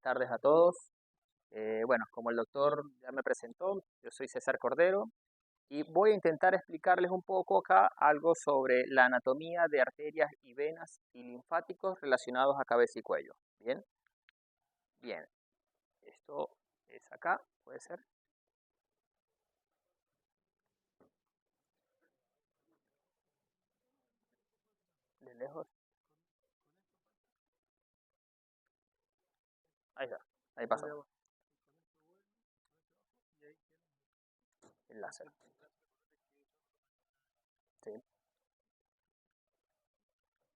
tardes a todos. Bueno, como el doctor ya me presentó, yo soy César Cordero y voy a intentar explicarles un poco acá algo sobre la anatomía de arterias y venas y linfáticos relacionados a cabeza y cuello. ¿Bien? Bien. Esto es acá, puede ser. De lejos. Ahí está. Ahí pasó. El láser. Sí.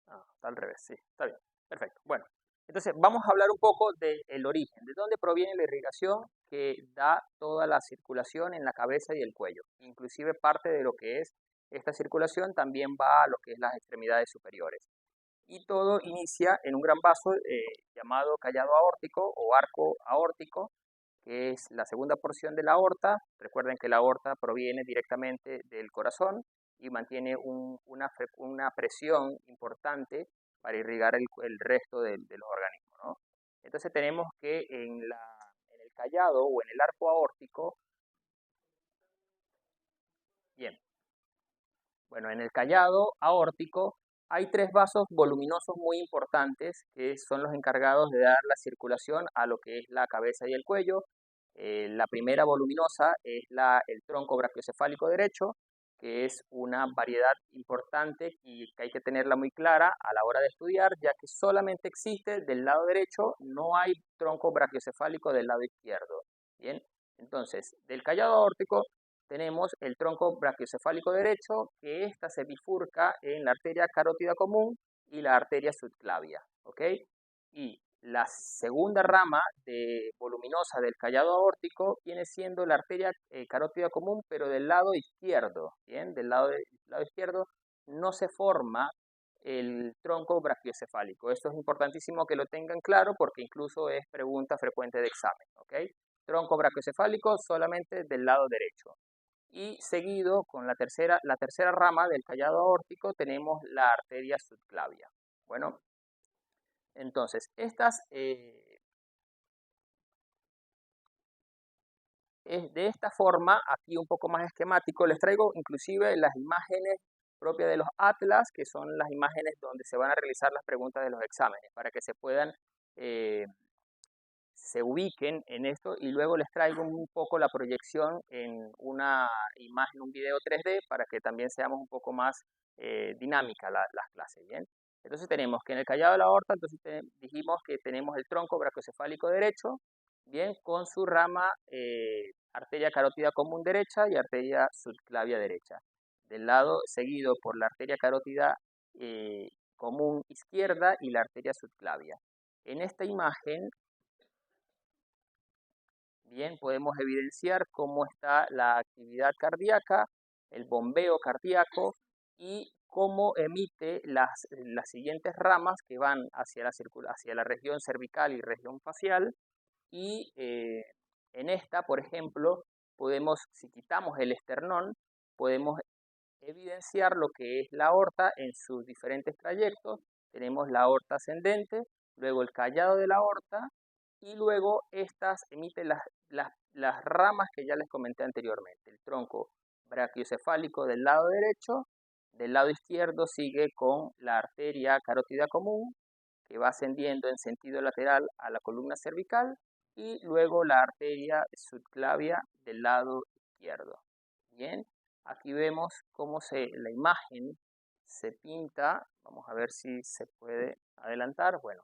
Ah, está al revés, sí, está bien, perfecto. Bueno, entonces vamos a hablar un poco del origen, de dónde proviene la irrigación que da toda la circulación en la cabeza y el cuello. Inclusive parte de lo que es esta circulación también va a lo que es las extremidades superiores. Y todo inicia en un gran vaso llamado callado aórtico o arco aórtico, que es la segunda porción de la aorta. Recuerden que la aorta proviene directamente del corazón y mantiene una presión importante para irrigar el resto de los organismos, ¿no? Entonces tenemos que en el callado o en el arco aórtico, bien, bueno, en el callado aórtico hay tres vasos voluminosos muy importantes que son los encargados de dar la circulación a lo que es la cabeza y el cuello. La primera voluminosa es el tronco brachiocefálico derecho, que es una variedad importante y que hay que tenerla muy clara a la hora de estudiar, ya que solamente existe del lado derecho, no hay tronco brachiocefálico del lado izquierdo. Bien, entonces, del callado aórtico tenemos el tronco brachiocefálico derecho, que ésta se bifurca en la arteria carótida común y la arteria subclavia, ¿ok? Y la segunda rama voluminosa del callado aórtico viene siendo la arteria carótida común, pero del lado izquierdo, ¿bien? Del lado izquierdo no se forma el tronco brachiocefálico. Esto es importantísimo que lo tengan claro porque incluso es pregunta frecuente de examen, ¿ok? Tronco brachiocefálico solamente del lado derecho. Y seguido con la tercera rama del callado aórtico tenemos la arteria subclavia. Bueno, entonces de esta forma, aquí un poco más esquemático, les traigo inclusive las imágenes propias de los atlas, que son las imágenes donde se van a realizar las preguntas de los exámenes, para que se ubiquen en esto y luego les traigo un poco la proyección en una imagen, un video 3D para que también seamos un poco más dinámica las clases, ¿bien? Entonces tenemos que en el callado de la aorta, entonces dijimos que tenemos el tronco brachiocefálico derecho, ¿bien? Con su rama arteria carótida común derecha y arteria subclavia derecha. Del lado seguido por la arteria carótida común izquierda y la arteria subclavia. En esta imagen bien, podemos evidenciar cómo está la actividad cardíaca, el bombeo cardíaco y cómo emite las siguientes ramas que van hacia la región cervical y región facial. Y en esta, por ejemplo, si quitamos el esternón, podemos evidenciar lo que es la aorta en sus diferentes trayectos. Tenemos la aorta ascendente, luego el callado de la aorta y luego estas emiten las ramas que ya les comenté anteriormente. El tronco brachiocefálico del lado derecho, del lado izquierdo sigue con la arteria carótida común que va ascendiendo en sentido lateral a la columna cervical y luego la arteria subclavia del lado izquierdo. Bien, aquí vemos cómo la imagen se pinta. Vamos a ver si se puede adelantar. Bueno,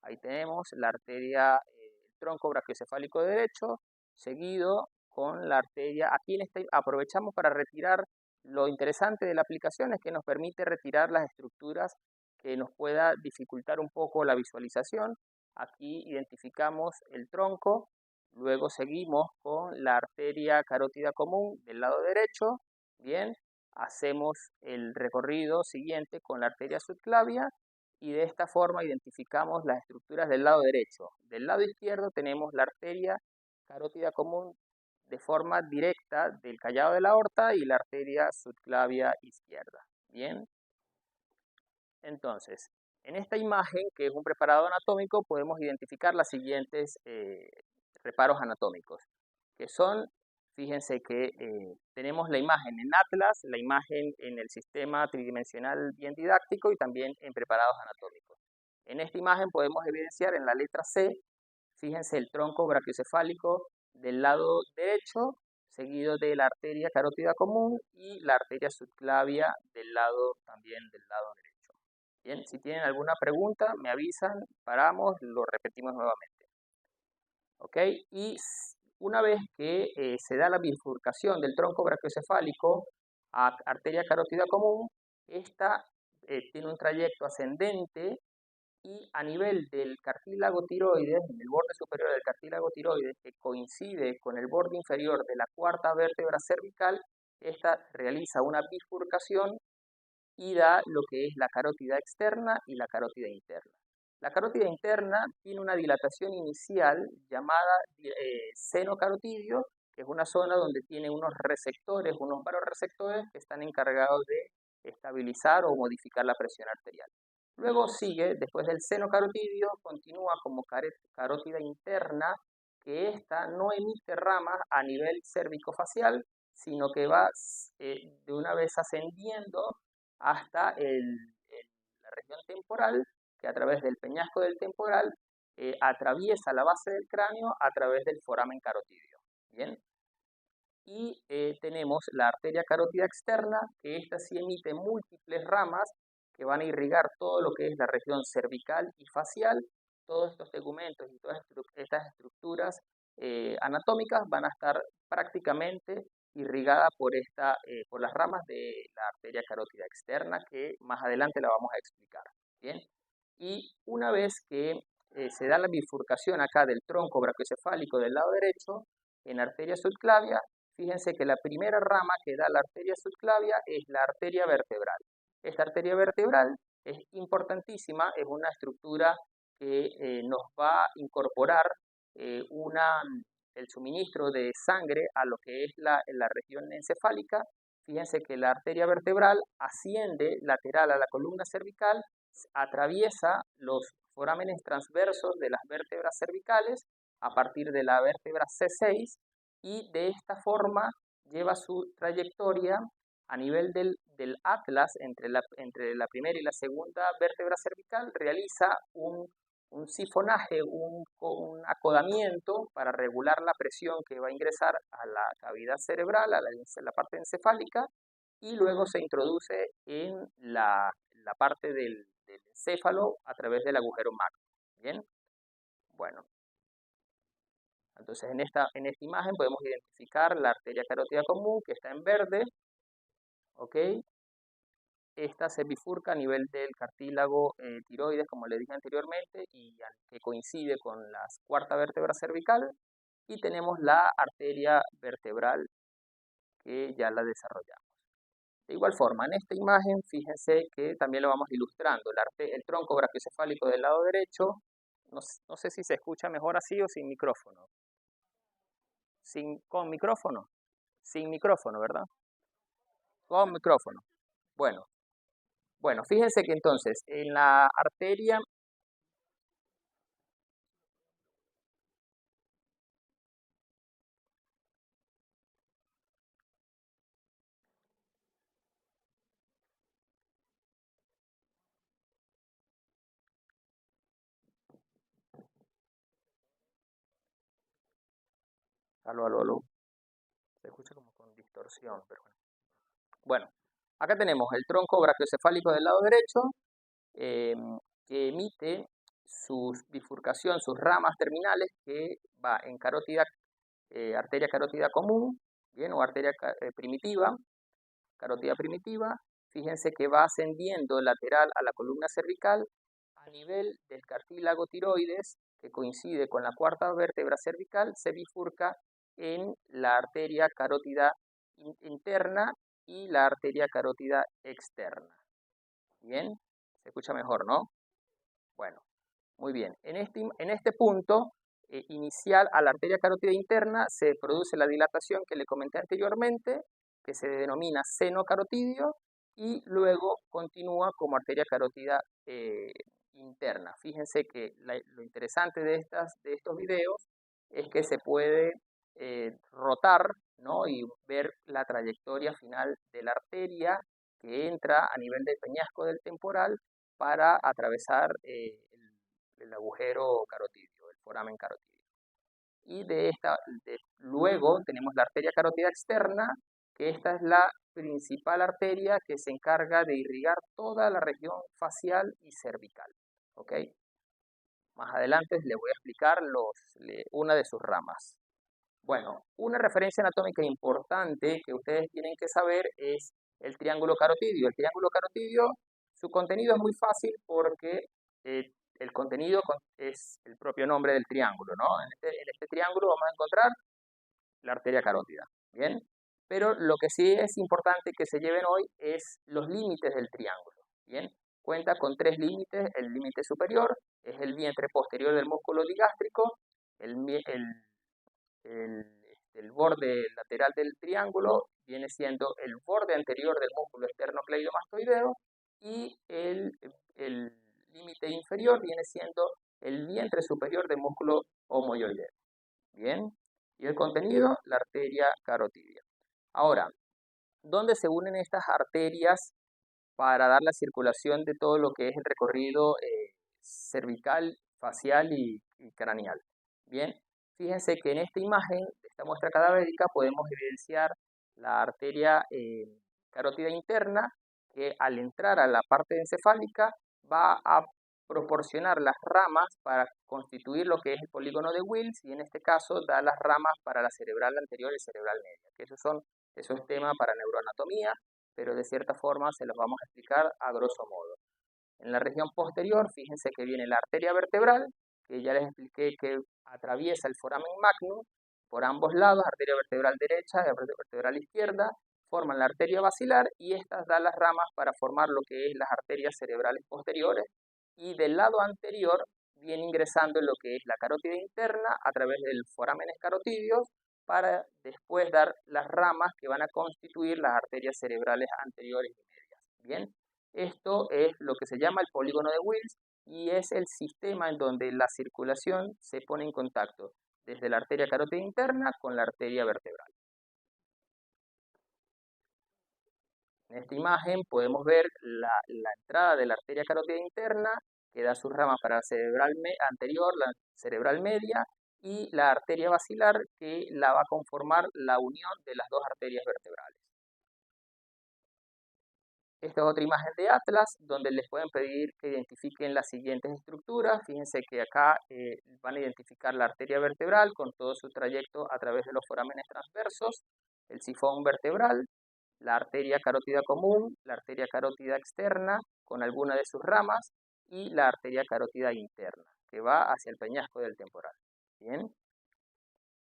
ahí tenemos la arteria, el tronco brachiocefálico derecho, seguido con la arteria. Aquí aprovechamos para retirar. Lo interesante de la aplicación es que nos permite retirar las estructuras que nos pueda dificultar un poco la visualización. Aquí identificamos el tronco, luego seguimos con la arteria carótida común del lado derecho. Bien, hacemos el recorrido siguiente con la arteria subclavia y de esta forma identificamos las estructuras del lado derecho. Del lado izquierdo tenemos la arteria carótida común de forma directa del callado de la aorta y la arteria subclavia izquierda. Bien, entonces, En esta imagen, que es un preparado anatómico, podemos identificar los siguientes reparos anatómicos, que son, fíjense que tenemos la imagen en Atlas, la imagen en el sistema tridimensional bien didáctico y también en preparados anatómicos. En esta imagen podemos evidenciar en la letra C, fíjense el tronco brachiocefálico del lado derecho, seguido de la arteria carótida común y la arteria subclavia también del lado derecho. Bien, si tienen alguna pregunta, me avisan, paramos, lo repetimos nuevamente. ¿Ok? Y una vez que se da la bifurcación del tronco brachiocefálico a arteria carótida común, esta tiene un trayecto ascendente y a nivel del cartílago tiroides, en el borde superior del cartílago tiroides, que coincide con el borde inferior de la cuarta vértebra cervical, esta realiza una bifurcación y da lo que es la carótida externa y la carótida interna. La carótida interna tiene una dilatación inicial llamada seno carotidio, que es una zona donde tiene unos receptores, unos varoreceptores que están encargados de estabilizar o modificar la presión arterial. Luego sigue, después del seno carotidio, continúa como carótida interna, que esta no emite ramas a nivel cervicofacial, sino que va de una vez ascendiendo hasta la región temporal, que a través del peñasco del temporal atraviesa la base del cráneo a través del foramen carotidio. ¿Bien? Y tenemos la arteria carótida externa, que esta sí emite múltiples ramas que van a irrigar todo lo que es la región cervical y facial. Todos estos tegumentos y todas estas estructuras anatómicas van a estar prácticamente irrigadas por las ramas de la arteria carótida externa, que más adelante la vamos a explicar. ¿Bien? Y una vez que se da la bifurcación acá del tronco brachiocefálico del lado derecho, en arteria subclavia, fíjense que la primera rama que da la arteria subclavia es la arteria vertebral. Esta arteria vertebral es importantísima, es una estructura que nos va a incorporar el suministro de sangre a lo que es la región encefálica. Fíjense que la arteria vertebral asciende lateral a la columna cervical, atraviesa los forámenes transversos de las vértebras cervicales a partir de la vértebra C6 y de esta forma lleva su trayectoria a nivel del atlas entre la primera y la segunda vértebra cervical, realiza un sifonaje, un acodamiento para regular la presión que va a ingresar a la cavidad cerebral, a la parte encefálica, y luego se introduce en la parte del encéfalo a través del agujero magno. ¿Bien? Bueno, entonces en esta imagen podemos identificar la arteria carótida común, que está en verde, ¿ok? Esta se bifurca a nivel del cartílago tiroides, como le dije anteriormente, y que coincide con la cuarta vértebra cervical. Y tenemos la arteria vertebral, que ya la desarrollamos. De igual forma, en esta imagen, fíjense que también lo vamos ilustrando. El tronco brachiocefálico del lado derecho, no sé si se escucha mejor así o sin micrófono. ¿Con micrófono? Sin micrófono, ¿verdad? Con micrófono. Bueno, fíjense que entonces en la arteria aló. Se escucha como con distorsión, pero bueno. Bueno, acá tenemos el tronco brachiocefálico del lado derecho, que emite su bifurcación, sus ramas terminales, que va en arteria carótida común, bien, o arteria primitiva, carótida primitiva. Fíjense que va ascendiendo lateral a la columna cervical a nivel del cartílago tiroides, que coincide con la cuarta vértebra cervical, se bifurca en la arteria carótida interna y la arteria carótida externa. Bien, se escucha mejor, ¿no? Bueno, muy bien. En este punto inicial a la arteria carótida interna se produce la dilatación que le comenté anteriormente, que se denomina seno carotidio, y luego continúa como arteria carótida interna. Fíjense que lo interesante de estos videos es que se puede rotar, ¿no? Y ver la trayectoria final de la arteria que entra a nivel del peñasco del temporal para atravesar el agujero carotidio, el foramen carotidio. Y luego tenemos la arteria carótida externa, que esta es la principal arteria que se encarga de irrigar toda la región facial y cervical. ¿Ok? Más adelante les voy a explicar una de sus ramas. Bueno, una referencia anatómica importante que ustedes tienen que saber es el triángulo carotidio. El triángulo carotidio, su contenido es muy fácil porque el contenido es el propio nombre del triángulo, ¿no? En este triángulo vamos a encontrar la arteria carótida, ¿bien? Pero lo que sí es importante que se lleven hoy es los límites del triángulo, ¿bien? Cuenta con 3 límites. El límite superior es el vientre posterior del músculo digástrico, el borde lateral del triángulo viene siendo el borde anterior del músculo esternocleidomastoideo y el límite inferior viene siendo el vientre superior del músculo omoioideo. Bien, y el contenido, la arteria carotidia. Ahora, ¿dónde se unen estas arterias para dar la circulación de todo lo que es el recorrido cervical, facial y craneal? Bien, fíjense que en esta imagen, de esta muestra cadavérica, podemos evidenciar la arteria carótida interna que al entrar a la parte encefálica va a proporcionar las ramas para constituir lo que es el polígono de Wills y en este caso da las ramas para la cerebral anterior y cerebral media, que eso es tema para neuroanatomía, pero de cierta forma se los vamos a explicar a grosso modo. En la región posterior, fíjense que viene la arteria vertebral, que ya les expliqué que atraviesa el foramen magnum por ambos lados, arteria vertebral derecha y arteria vertebral izquierda, forman la arteria basilar y estas dan las ramas para formar lo que es las arterias cerebrales posteriores y del lado anterior viene ingresando en lo que es la carótida interna a través del forámenes carotidios para después dar las ramas que van a constituir las arterias cerebrales anteriores y medias. Bien, esto es lo que se llama el polígono de Wills y es el sistema en donde la circulación se pone en contacto desde la arteria carótida interna con la arteria vertebral. En esta imagen podemos ver la entrada de la arteria carótida interna que da sus ramas para la cerebral anterior, la cerebral media y la arteria basilar que la va a conformar la unión de las dos arterias vertebrales. Esta es otra imagen de Atlas donde les pueden pedir que identifiquen las siguientes estructuras. Fíjense que acá van a identificar la arteria vertebral con todo su trayecto a través de los forámenes transversos, el sifón vertebral, la arteria carótida común, la arteria carótida externa con alguna de sus ramas y la arteria carótida interna que va hacia el peñasco del temporal. Bien.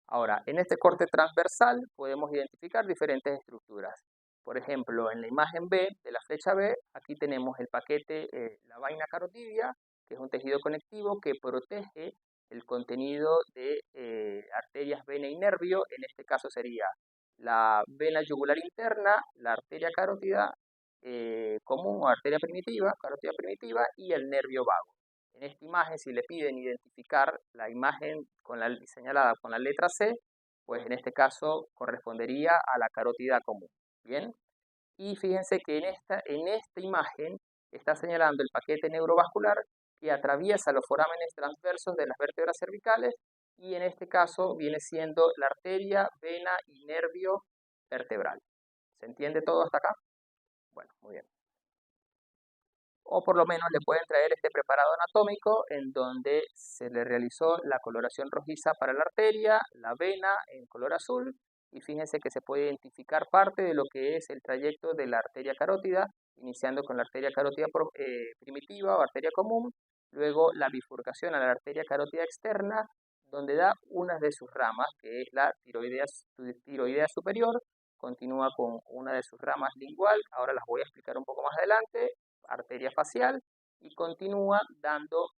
Ahora, en este corte transversal podemos identificar diferentes estructuras. Por ejemplo, en la imagen B de la flecha B, aquí tenemos el paquete, la vaina carotidia, que es un tejido conectivo que protege el contenido de arterias, vena y nervio. En este caso sería la vena yugular interna, la arteria carótida común o arteria primitiva, carótida primitiva y el nervio vago. En esta imagen, si le piden identificar la imagen señalada con la letra C, pues en este caso correspondería a la carótida común. Bien, y fíjense que en esta imagen está señalando el paquete neurovascular que atraviesa los forámenes transversos de las vértebras cervicales y en este caso viene siendo la arteria, vena y nervio vertebral. ¿Se entiende todo hasta acá? Bueno, muy bien. O por lo menos le pueden traer este preparado anatómico en donde se le realizó la coloración rojiza para la arteria, la vena en color azul y fíjense que se puede identificar parte de lo que es el trayecto de la arteria carótida, iniciando con la arteria carótida primitiva o arteria común, luego la bifurcación a la arteria carótida externa, donde da una de sus ramas, que es la tiroidea superior, continúa con una de sus ramas lingual, ahora las voy a explicar un poco más adelante, arteria facial, y continúa dando,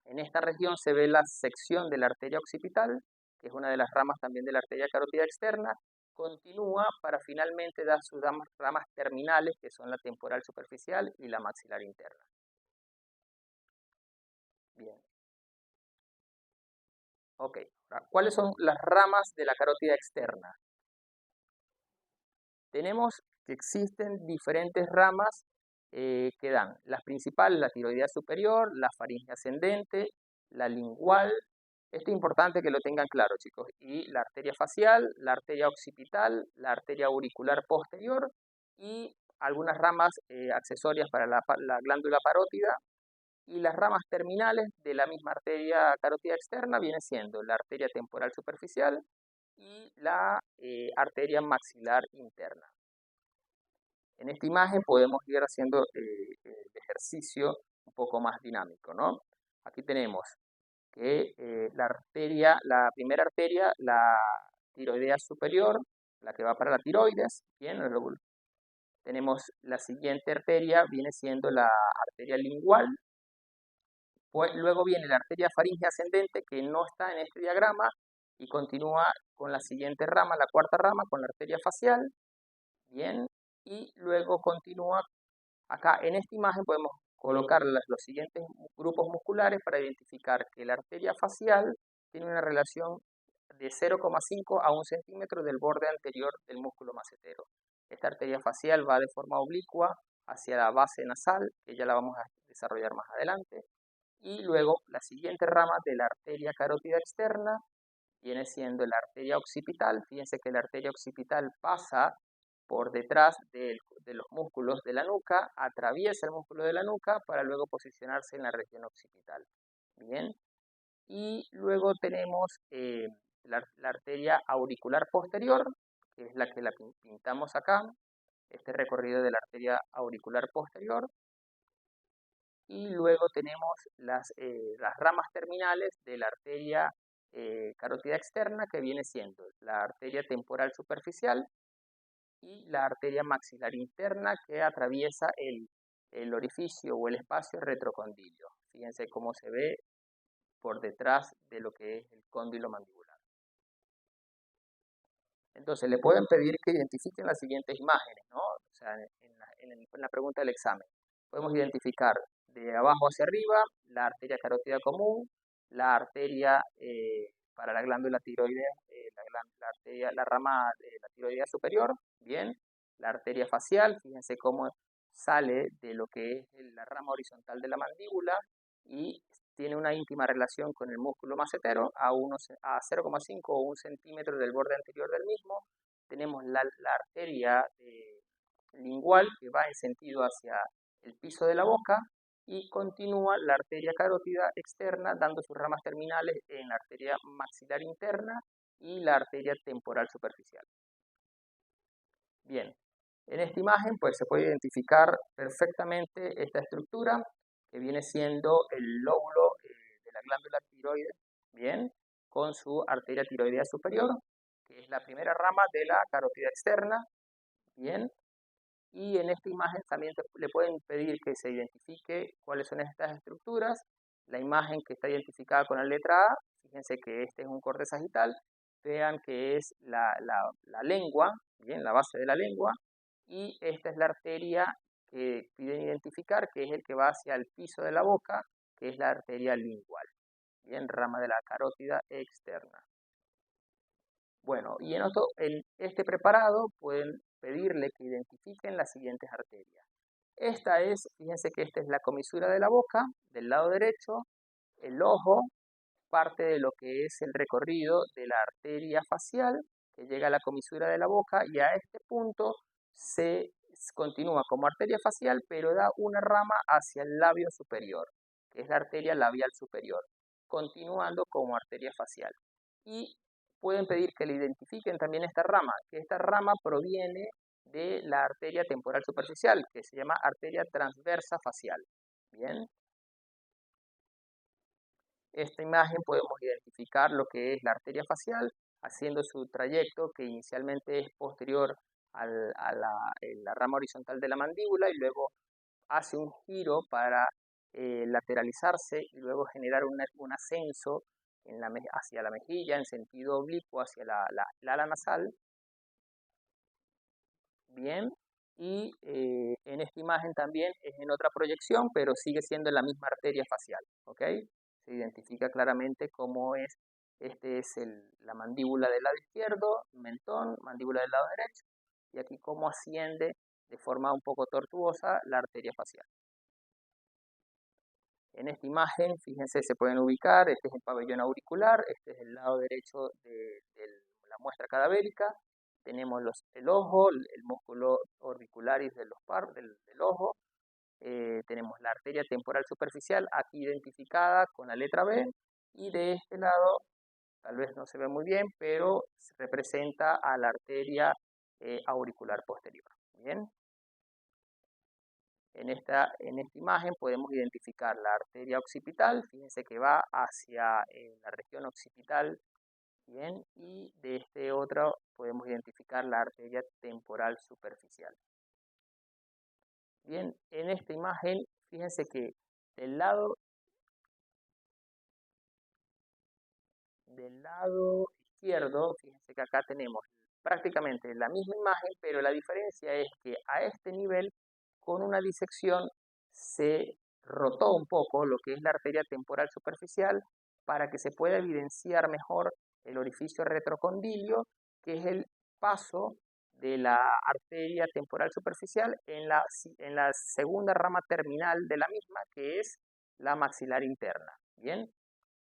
en esta región se ve la sección de la arteria occipital, que es una de las ramas también de la arteria carótida externa, continúa para finalmente dar sus ramas terminales, que son la temporal superficial y la maxilar interna. Bien. Ok. Ahora, ¿cuáles son las ramas de la carótida externa? Tenemos que existen diferentes ramas que dan las principales, la tiroidea superior, la faringe ascendente, la lingual. Esto es importante que lo tengan claro, chicos. Y la arteria facial, la arteria occipital, la arteria auricular posterior y algunas ramas accesorias para la glándula parótida. Y las ramas terminales de la misma arteria carótida externa viene siendo la arteria temporal superficial y la arteria maxilar interna. En esta imagen podemos ir haciendo el ejercicio un poco más dinámico, ¿no? Aquí tenemos que la primera arteria, la tiroidea superior, la que va para la tiroides, bien, tenemos la siguiente arteria, viene siendo la arteria lingual, pues luego viene la arteria faringe ascendente, que no está en este diagrama, y continúa con la siguiente rama, la cuarta rama, con la arteria facial, bien, y luego continúa acá en esta imagen podemos colocar los siguientes grupos musculares para identificar que la arteria facial tiene una relación de 0,5 a 1 centímetro del borde anterior del músculo macetero. Esta arteria facial va de forma oblicua hacia la base nasal, que ya la vamos a desarrollar más adelante. Y luego la siguiente rama de la arteria carótida externa viene siendo la arteria occipital. Fíjense que la arteria occipital pasa por detrás de los músculos de la nuca, atraviesa el músculo de la nuca para luego posicionarse en la región occipital. Bien, y luego tenemos la arteria auricular posterior, que es la que la pintamos acá, este recorrido de la arteria auricular posterior. Y luego tenemos las ramas terminales de la arteria carótida externa, que viene siendo la arteria temporal superficial y la arteria maxilar interna, que atraviesa el orificio o el espacio retrocondilio. Fíjense cómo se ve por detrás de lo que es el cóndilo mandibular. Entonces, le pueden pedir que identifiquen las siguientes imágenes, ¿no? O sea, en la pregunta del examen. Podemos identificar de abajo hacia arriba la arteria carótida común, la arteria para la glándula tiroidea, la rama de la tiroidea superior, bien, la arteria facial, fíjense cómo sale de lo que es la rama horizontal de la mandíbula y tiene una íntima relación con el músculo macetero a 0,5 o 1 centímetro del borde anterior del mismo. Tenemos la arteria lingual, que va en sentido hacia el piso de la boca, y continúa la arteria carótida externa dando sus ramas terminales en la arteria maxilar interna y la arteria temporal superficial. Bien, en esta imagen pues se puede identificar perfectamente esta estructura que viene siendo el lóbulo de la glándula tiroides, bien, con su arteria tiroidea superior, que es la primera rama de la carótida externa, bien, y en esta imagen también le pueden pedir que se identifique cuáles son estas estructuras. La imagen que está identificada con la letra A, fíjense que este es un corte sagital, vean que es la lengua, bien, la base de la lengua, y esta es la arteria que piden identificar, que es el que va hacia el piso de la boca, que es la arteria lingual, bien, rama de la carótida externa. Bueno, y en este preparado pueden pedirle que identifiquen las siguientes arterias. Fíjense que esta es la comisura de la boca, del lado derecho, el ojo, parte de lo que es el recorrido de la arteria facial, que llega a la comisura de la boca, y a este punto se continúa como arteria facial, pero da una rama hacia el labio superior, que es la arteria labial superior, continuando como arteria facial. Y pueden pedir que le identifiquen también esta rama, que esta rama proviene de la arteria temporal superficial, que se llama arteria transversa facial. Bien. Esta imagen podemos identificar lo que es la arteria facial, haciendo su trayecto, que inicialmente es posterior a la rama horizontal de la mandíbula y luego hace un giro para lateralizarse y luego generar un ascenso hacia la mejilla en sentido oblicuo hacia la ala nasal, Bien, y en esta imagen también es en otra proyección, pero sigue siendo la misma arteria facial, ¿ok? Se identifica claramente cómo es, este es la mandíbula del lado izquierdo, mentón, mandíbula del lado derecho, y aquí cómo asciende de forma un poco tortuosa la arteria facial. En esta imagen, fíjense, se pueden ubicar, este es el pabellón auricular, este es el lado derecho de la muestra cadavérica, tenemos el ojo, el músculo orbicularis del ojo, tenemos la arteria temporal superficial aquí identificada con la letra B, y de este lado, tal vez no se ve muy bien, pero se representa a la arteria auricular posterior. Bien. En esta imagen podemos identificar la arteria occipital, fíjense que va hacia la región occipital, bien, y de este otro podemos identificar la arteria temporal superficial. Bien, en esta imagen, fíjense que del lado izquierdo, fíjense que acá tenemos prácticamente la misma imagen, pero la diferencia es que a este nivel, con una disección, se rotó un poco lo que es la arteria temporal superficial para que se pueda evidenciar mejor el orificio retrocondilio, que es el paso de la arteria temporal superficial en la segunda rama terminal de la misma, que es la maxilar interna. Bien,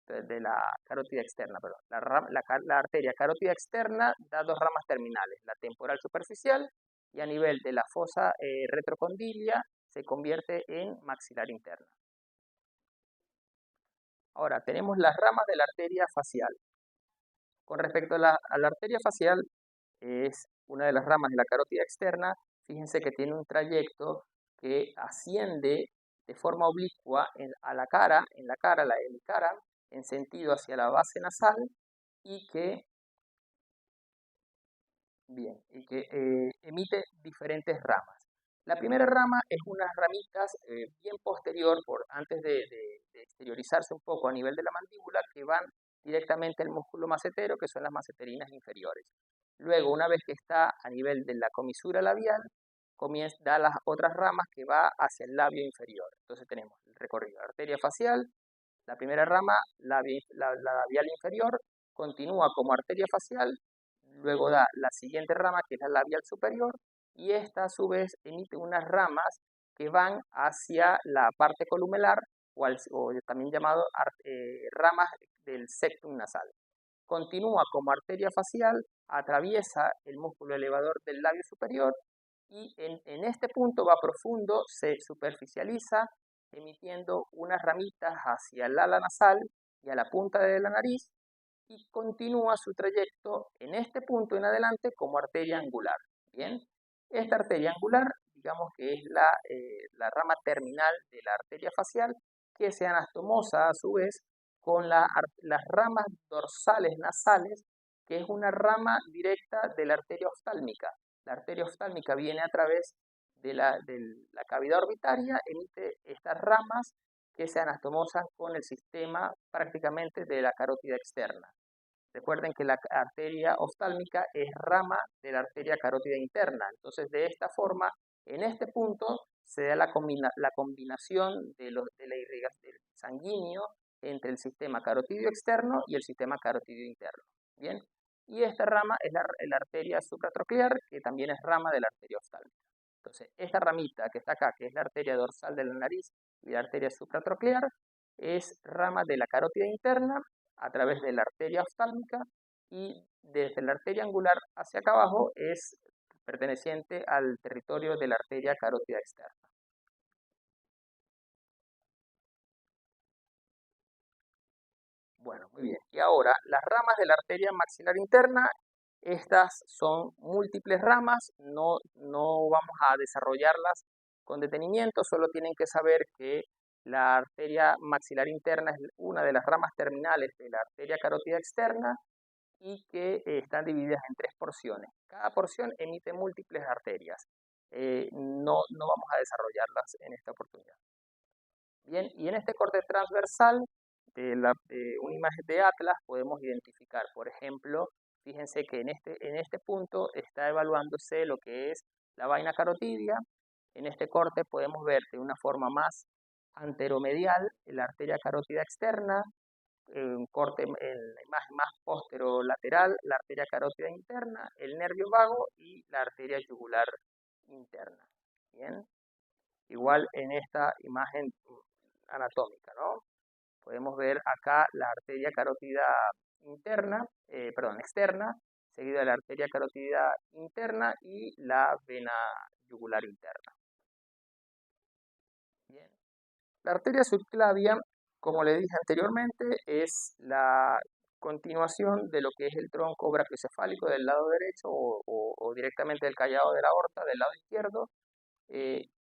de la carótida externa, perdón. La arteria carótida externa da dos ramas terminales, la temporal superficial, y a nivel de la fosa retrocondilia se convierte en maxilar interna. Ahora, tenemos las ramas de la arteria facial. Con respecto a la arteria facial, es una de las ramas de la carótida externa. Fíjense que tiene un trayecto que asciende de forma oblicua en la cara, en sentido hacia la base nasal, y que, emite diferentes ramas. La primera rama es unas ramitas bien posterior, antes de exteriorizarse un poco a nivel de la mandíbula, que van directamente al músculo macetero, que son las maceterinas inferiores. Luego, una vez que está a nivel de la comisura labial, da las otras ramas que va hacia el labio inferior. Entonces tenemos el recorrido, arteria facial, la primera rama, la labial inferior, continúa como arteria facial, luego da la siguiente rama, que es la labial superior, y esta a su vez emite unas ramas que van hacia la parte columelar, o también llamado ramas del septum nasal. Continúa como arteria facial, atraviesa el músculo elevador del labio superior, y en este punto va profundo, se superficializa, emitiendo unas ramitas hacia el ala nasal y a la punta de la nariz, y continúa su trayecto en este punto en adelante como arteria angular. Bien, esta arteria angular, digamos que es la rama terminal de la arteria facial, que se anastomosa a su vez con las ramas dorsales nasales, que es una rama directa de la arteria oftálmica. La arteria oftálmica viene a través de la cavidad orbitaria, emite estas ramas que se anastomosan con el sistema prácticamente de la carótida externa. Recuerden que la arteria oftálmica es rama de la arteria carótida interna. Entonces, de esta forma, en este punto se da la combinación del sanguíneo entre el sistema carotidio externo y el sistema carotidio interno. Bien, y esta rama es la arteria supratroclear, que también es rama de la arteria oftálmica. Entonces, esta ramita que está acá, que es la arteria dorsal de la nariz y la arteria supratroclear, es rama de la carótida interna a través de la arteria oftálmica, y desde la arteria angular hacia acá abajo es perteneciente al territorio de la arteria carótida externa. Bueno, muy bien. Y ahora, las ramas de la arteria maxilar interna, estas son múltiples ramas, no vamos a desarrollarlas con detenimiento, solo tienen que saber que la arteria maxilar interna es una de las ramas terminales de la arteria carótida externa, y que están divididas en tres porciones. Cada porción emite múltiples arterias. No vamos a desarrollarlas en esta oportunidad. Bien, y en este corte transversal de una imagen de Atlas podemos identificar, por ejemplo, fíjense que en este punto está evaluándose lo que es la vaina carotidia. En este corte podemos ver de una forma más anteromedial la arteria carótida externa, un corte en la imagen más posterolateral, la arteria carótida interna, el nervio vago y la arteria yugular interna. Bien, igual en esta imagen anatómica, ¿no? Podemos ver acá la arteria carótida externa, seguida de la arteria carótida interna y la vena yugular interna. Bien. La arteria subclavia, como le dije anteriormente, es la continuación de lo que es el tronco brachiocefálico del lado derecho o directamente del callado de la aorta del lado izquierdo,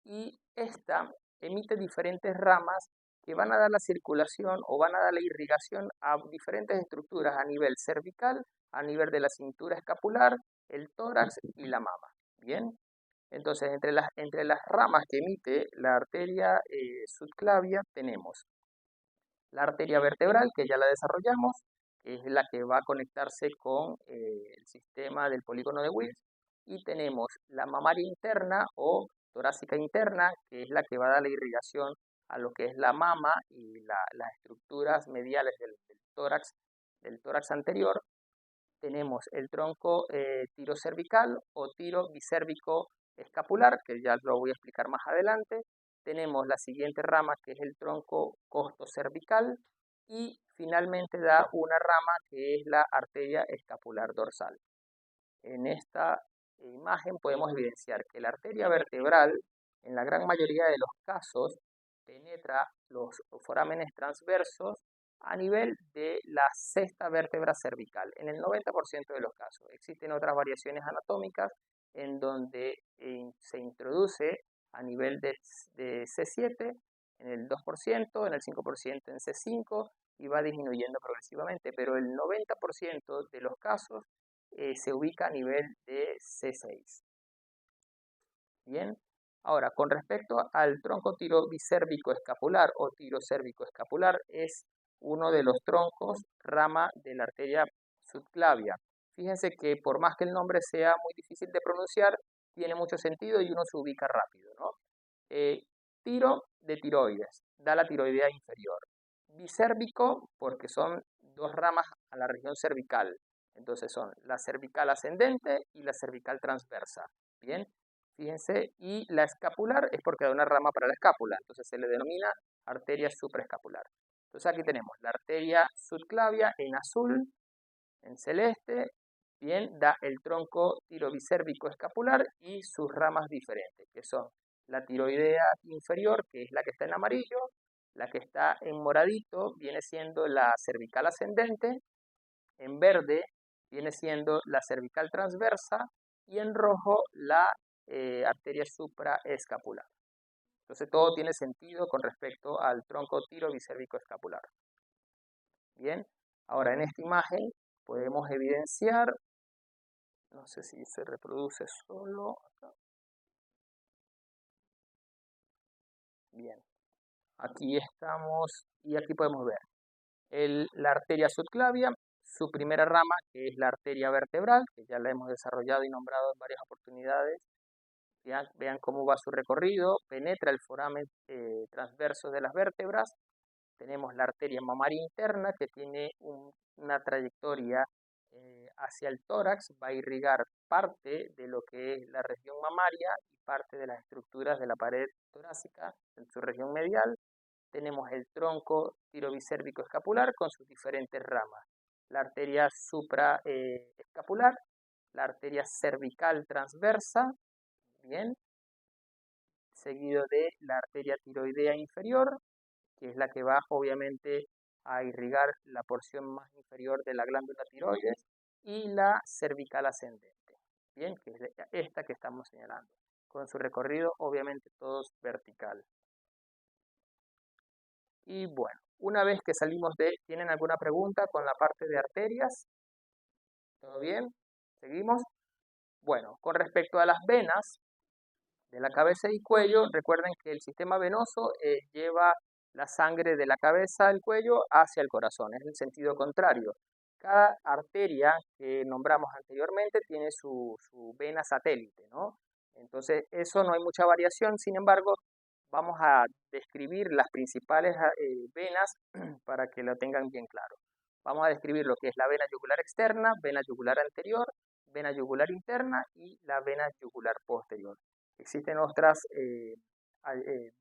y esta emite diferentes ramas que van a dar la circulación o van a dar la irrigación a diferentes estructuras a nivel cervical, a nivel de la cintura escapular, el tórax y la mama. Bien, entonces entre las ramas que emite la arteria subclavia tenemos la arteria vertebral, que ya la desarrollamos, que es la que va a conectarse con el sistema del polígono de Wills, y tenemos la mamaria interna o torácica interna, que es la que va a dar la irrigación a lo que es la mama y las estructuras mediales del tórax anterior. Tenemos el tronco tirocervical o tiro bicérvico escapular, que ya lo voy a explicar más adelante. Tenemos la siguiente rama, que es el tronco costocervical, y finalmente da una rama que es la arteria escapular dorsal. En esta imagen podemos evidenciar que la arteria vertebral, en la gran mayoría de los casos, penetra los forámenes transversos a nivel de la sexta vértebra cervical, en el 90% de los casos. Existen otras variaciones anatómicas en donde se introduce a nivel de C7 en el 2%, en el 5% en C5 y va disminuyendo progresivamente, pero el 90% de los casos se ubica a nivel de C6. Bien, ahora con respecto al tronco tirobicérvico escapular o tirocérvico escapular, es uno de los troncos rama de la arteria subclavia. Fíjense que por más que el nombre sea muy difícil de pronunciar, tiene mucho sentido y uno se ubica rápido, ¿no? Tiro de tiroides, da la tiroidea inferior. Bicérvico, porque son dos ramas a la región cervical. Entonces son la cervical ascendente y la cervical transversa. Bien, fíjense, y la escapular es porque da una rama para la escápula, entonces se le denomina arteria supraescapular. Entonces aquí tenemos la arteria subclavia en azul, en celeste, bien, da el tronco tirobicérvico escapular y sus ramas diferentes, que son la tiroidea inferior, que es la que está en amarillo, la que está en moradito viene siendo la cervical ascendente, en verde viene siendo la cervical transversa y en rojo la arteria supraescapular. Entonces todo tiene sentido con respecto al tronco tirobicérvico escapular. Bien, ahora en esta imagen podemos evidenciar, no sé si se reproduce solo acá. Bien, aquí estamos y aquí podemos ver la arteria subclavia, su primera rama, que es la arteria vertebral, que ya la hemos desarrollado y nombrado en varias oportunidades. Vean cómo va su recorrido, penetra el foramen transverso de las vértebras. Tenemos la arteria mamaria interna, que tiene una trayectoria hacia el tórax, va a irrigar parte de lo que es la región mamaria y parte de las estructuras de la pared torácica en su región medial. Tenemos el tronco tirobicérvico escapular con sus diferentes ramas. La arteria supraescapular, la arteria cervical transversa, bien, seguido de la arteria tiroidea inferior, que es la que va obviamente a irrigar la porción más inferior de la glándula tiroides, y la cervical ascendente, bien, que es esta que estamos señalando, con su recorrido obviamente todos vertical. Y bueno, una vez que salimos ¿tienen alguna pregunta con la parte de arterias? ¿Todo bien? ¿Seguimos? Bueno, con respecto a las venas de la cabeza y cuello, recuerden que el sistema venoso lleva la sangre de la cabeza al cuello hacia el corazón, es el sentido contrario. Cada arteria que nombramos anteriormente tiene su vena satélite, ¿no? Entonces, eso no hay mucha variación, sin embargo, vamos a describir las principales venas para que lo tengan bien claro. Vamos a describir lo que es la vena yugular externa, vena yugular anterior, vena yugular interna y la vena yugular posterior. Existen otras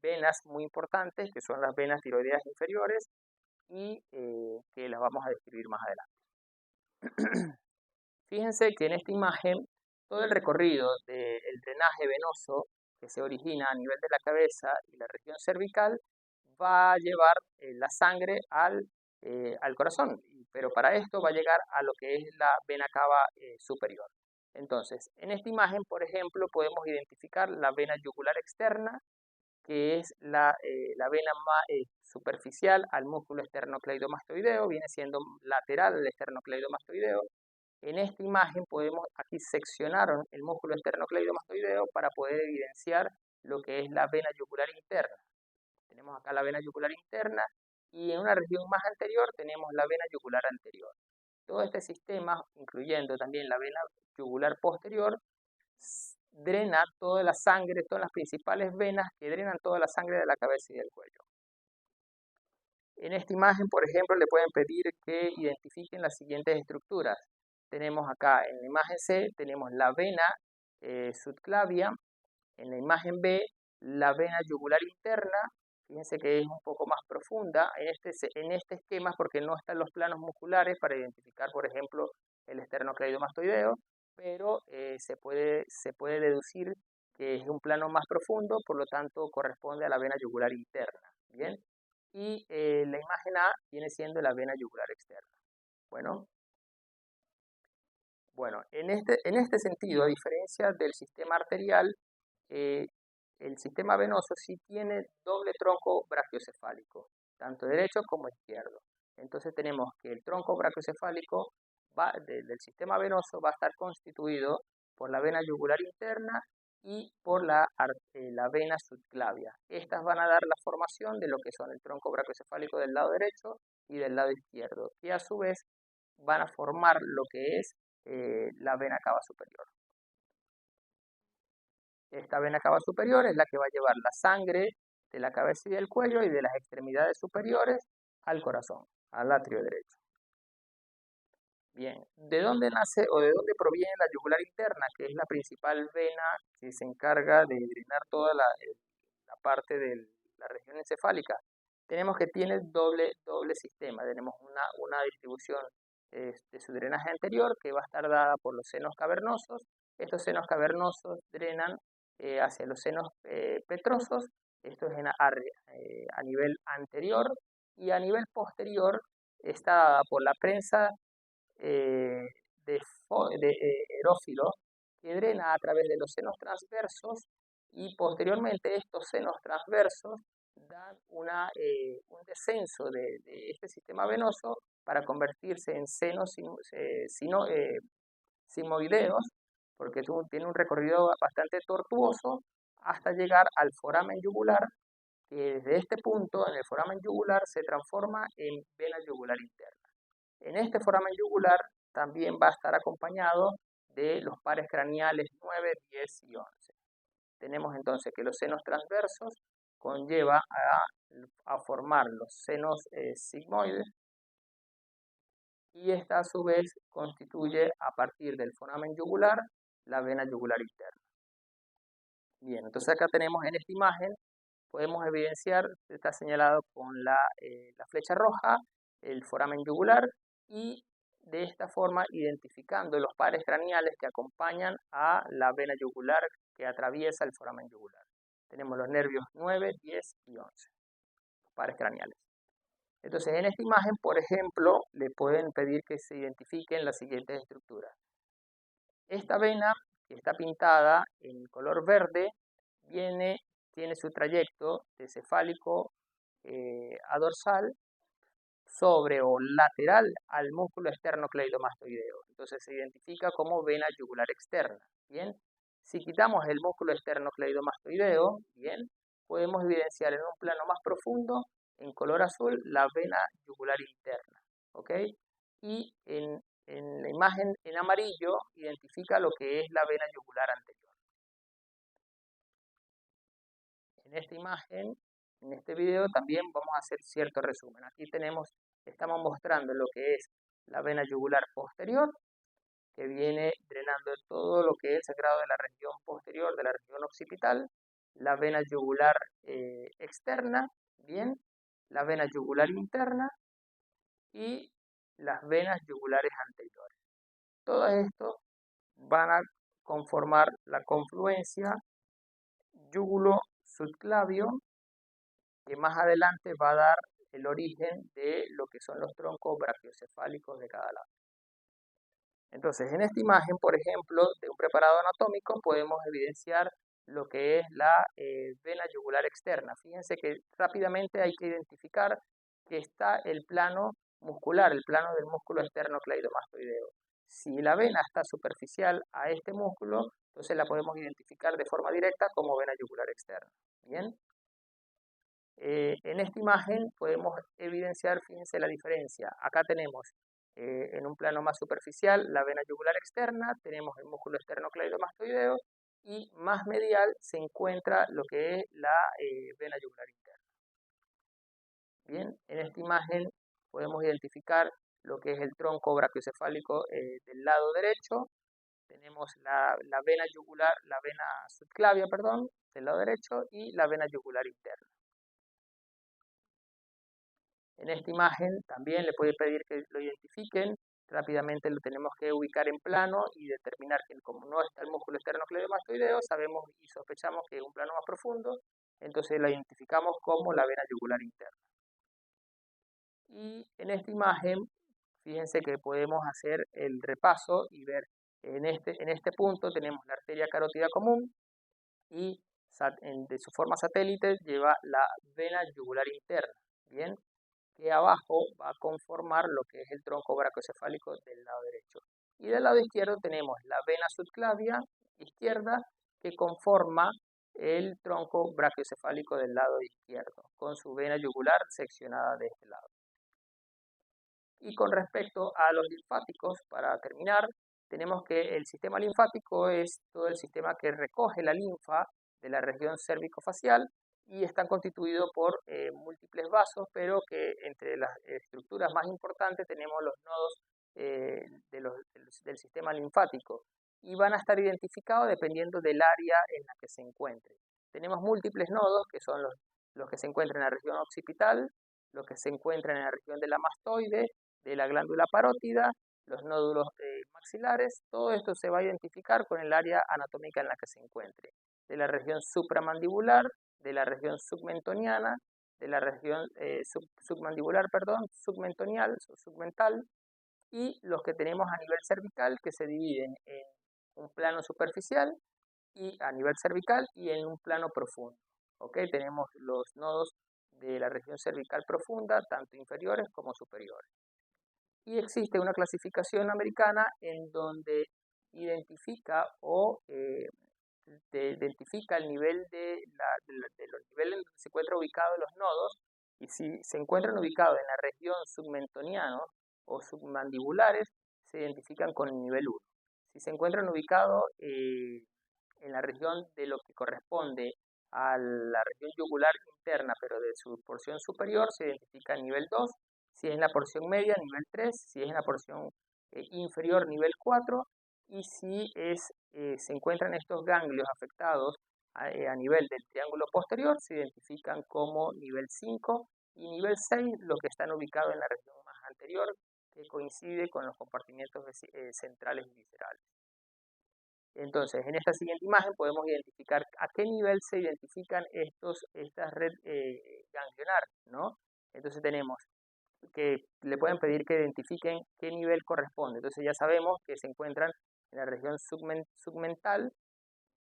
venas muy importantes, que son las venas tiroideas inferiores, y que las vamos a describir más adelante. Fíjense que en esta imagen todo el recorrido del drenaje venoso que se origina a nivel de la cabeza y la región cervical va a llevar la sangre al corazón, pero para esto va a llegar a lo que es la vena cava superior. Entonces, en esta imagen, por ejemplo, podemos identificar la vena yugular externa, que es la vena más superficial al músculo esternocleidomastoideo, viene siendo lateral al esternocleidomastoideo. En esta imagen aquí seccionaron el músculo esternocleidomastoideo para poder evidenciar lo que es la vena yugular interna. Tenemos acá la vena yugular interna y en una región más anterior tenemos la vena yugular anterior. Todo este sistema, incluyendo también la vena yugular posterior, drena toda la sangre, todas las principales venas que drenan toda la sangre de la cabeza y del cuello. En esta imagen, por ejemplo, le pueden pedir que identifiquen las siguientes estructuras. Tenemos acá en la imagen C, tenemos la vena subclavia, en la imagen B, la vena yugular interna, fíjense que es un poco más profunda en este esquema porque no están los planos musculares para identificar, por ejemplo, el esternocleidomastoideo, pero se puede deducir que es un plano más profundo, por lo tanto corresponde a la vena yugular interna, ¿bien? Y la imagen A viene siendo la vena yugular externa. Bueno, en este sentido, a diferencia del sistema arterial, el sistema venoso sí tiene doble tronco brachiocefálico, tanto derecho como izquierdo. Entonces tenemos que el tronco brachiocefálico del sistema venoso va a estar constituido por la vena yugular interna y por la vena subclavia. Estas van a dar la formación de lo que son el tronco brachiocefálico del lado derecho y del lado izquierdo, que a su vez van a formar lo que es la vena cava superior. Esta vena cava superior es la que va a llevar la sangre de la cabeza y del cuello y de las extremidades superiores al corazón, al atrio derecho. Bien, ¿de dónde nace o de dónde proviene la yugular interna, que es la principal vena que se encarga de drenar toda la parte de la región encefálica? Tenemos que tiene doble sistema. Tenemos una distribución de su drenaje anterior que va a estar dada por los senos cavernosos. Estos senos cavernosos drenan hacia los senos petrosos. Esto es a nivel anterior, y a nivel posterior está dada por la prensa de erófilo que drena a través de los senos transversos, y posteriormente estos senos transversos dan un descenso de este sistema venoso para convertirse en senos simoideos, porque tiene un recorrido bastante tortuoso hasta llegar al foramen yugular, que desde este punto, en el foramen yugular, se transforma en vena yugular interna. En este foramen yugular también va a estar acompañado de los pares craneales 9, 10 y 11. Tenemos entonces que los senos transversos conlleva a formar los senos sigmoides, y esta a su vez constituye a partir del foramen yugular la vena yugular interna. Bien, entonces acá tenemos en esta imagen, podemos evidenciar, está señalado con la flecha roja, el foramen yugular, y de esta forma identificando los pares craneales que acompañan a la vena yugular que atraviesa el foramen yugular. Tenemos los nervios 9, 10 y 11, los pares craneales. Entonces, en esta imagen, por ejemplo, le pueden pedir que se identifiquen las siguientes estructuras. Esta vena, que está pintada en color verde, tiene su trayecto de cefálico a dorsal sobre o lateral al músculo esternocleidomastoideo. Entonces se identifica como vena yugular externa. Bien, si quitamos el músculo esternocleidomastoideo, bien, podemos evidenciar en un plano más profundo, en color azul, la vena yugular interna. ¿Ok? Y en la imagen en amarillo identifica lo que es la vena yugular anterior. en esta imagen, en este video también vamos a hacer cierto resumen. Aquí estamos mostrando lo que es la vena yugular posterior, que viene drenando todo lo que es el sangrado de la región posterior, de la región occipital, la vena yugular externa, bien, la vena yugular interna y las venas yugulares anteriores. Todo esto van a conformar la confluencia yúgulo-subclavio, que más adelante va a dar el origen de lo que son los troncos brachiocefálicos de cada lado. Entonces, en esta imagen, por ejemplo, de un preparado anatómico, podemos evidenciar lo que es la vena yugular externa. Fíjense que rápidamente hay que identificar que está el plano muscular, el plano del músculo esternocleidomastoideo. Si la vena está superficial a este músculo, entonces la podemos identificar de forma directa como vena yugular externa. Bien. En esta imagen podemos evidenciar, fíjense la diferencia. Acá tenemos en un plano más superficial la vena yugular externa, tenemos el músculo esternocleidomastoideo y más medial se encuentra lo que es la vena yugular interna. Bien, en esta imagen podemos identificar lo que es el tronco brachiocefálico del lado derecho. Tenemos la vena yugular, la vena subclavia, perdón, del lado derecho y la vena yugular interna. En esta imagen también le puede pedir que lo identifiquen. Rápidamente lo tenemos que ubicar en plano y determinar que como no está el músculo esternocleidomastoideo, sabemos y sospechamos que es un plano más profundo, entonces la identificamos como la vena yugular interna. Y en esta imagen, fíjense que podemos hacer el repaso y ver en este punto tenemos la arteria carótida común y de su forma satélite lleva la vena yugular interna. Bien, que abajo va a conformar lo que es el tronco brachiocefálico del lado derecho. Y del lado izquierdo tenemos la vena subclavia izquierda que conforma el tronco brachiocefálico del lado izquierdo, con su vena yugular seccionada de este lado. Y con respecto a los linfáticos, para terminar, tenemos que el sistema linfático es todo el sistema que recoge la linfa de la región cérvico-facial y están constituidos por múltiples vasos, pero que entre las estructuras más importantes tenemos los nodos del sistema linfático y van a estar identificados dependiendo del área en la que se encuentre. Tenemos múltiples nodos que son los que se encuentran en la región occipital, los que se encuentran en la región de la mastoide, de la glándula parótida, los nódulos maxilares, todo esto se va a identificar con el área anatómica en la que se encuentre, de la región supramandibular, de la región submentoniana, de la región submandibular, perdón, submentonial o submental, y los que tenemos a nivel cervical que se dividen en un plano superficial y a nivel cervical y en un plano profundo. ¿Ok? Tenemos los nodos de la región cervical profunda, tanto inferiores como superiores. Y existe una clasificación americana en donde identifica identifica el nivel de los niveles en donde se encuentran ubicados los nodos, y si se encuentran ubicados en la región submentoniana o submandibulares, se identifican con el nivel 1. Si se encuentran ubicados en la región de lo que corresponde a la región yugular interna, pero de su porción superior, se identifica el nivel 2. Si es en la porción media, nivel 3. Si es en la porción inferior, nivel 4. Y si se encuentran estos ganglios afectados a nivel del triángulo posterior, se identifican como nivel 5. Y nivel 6, los que están ubicados en la región más anterior, que coincide con los compartimientos centrales y viscerales. Entonces, en esta siguiente imagen podemos identificar a qué nivel se identifican estas redes ganglionar, ¿no? Entonces tenemos que le pueden pedir que identifiquen qué nivel corresponde. Entonces ya sabemos que se encuentran en la región submental,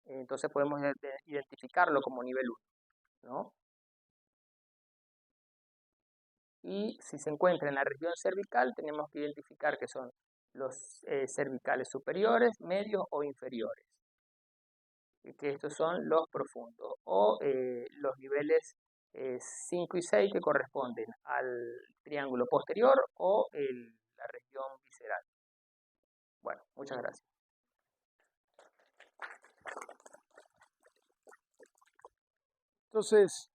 entonces podemos identificarlo como nivel 1, ¿no? Y si se encuentra en la región cervical, tenemos que identificar que son los cervicales superiores, medios o inferiores, que estos son los profundos, o los niveles 5 y 6 que corresponden al triángulo posterior o la región visceral. Bueno, muchas gracias. Entonces,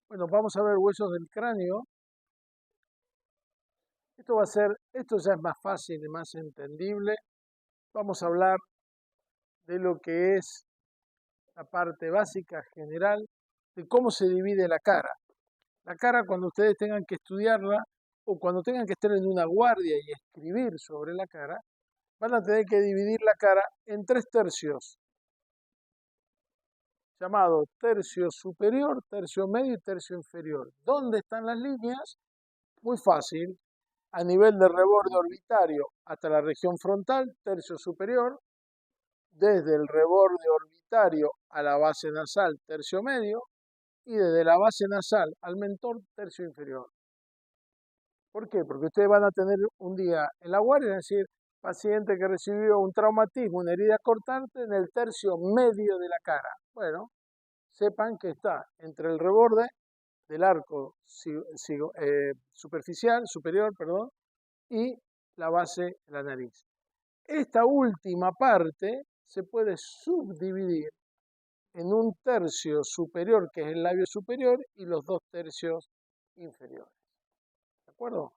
bueno, vamos a ver huesos del cráneo. Esto ya es más fácil y más entendible. Vamos a hablar de lo que es la parte básica general de cómo se divide la cara. La cara, cuando ustedes tengan que estudiarla o cuando tengan que estar en una guardia y escribir sobre la cara, van a tener que dividir la cara en 3 tercios, llamado tercio superior, tercio medio y tercio inferior. ¿Dónde están las líneas? Muy fácil. A nivel del reborde orbitario hasta la región frontal, tercio superior. Desde el reborde orbitario a la base nasal, tercio medio. Y desde la base nasal al mentón, tercio inferior. ¿Por qué? Porque ustedes van a tener un día en la guardia, es decir, paciente que recibió un traumatismo, una herida cortante en el tercio medio de la cara. Bueno, sepan que está entre el reborde del arco superficial, superior, perdón, y la base de la nariz. Esta última parte se puede subdividir en un tercio superior, que es el labio superior, y los 2 tercios inferiores. ¿De acuerdo?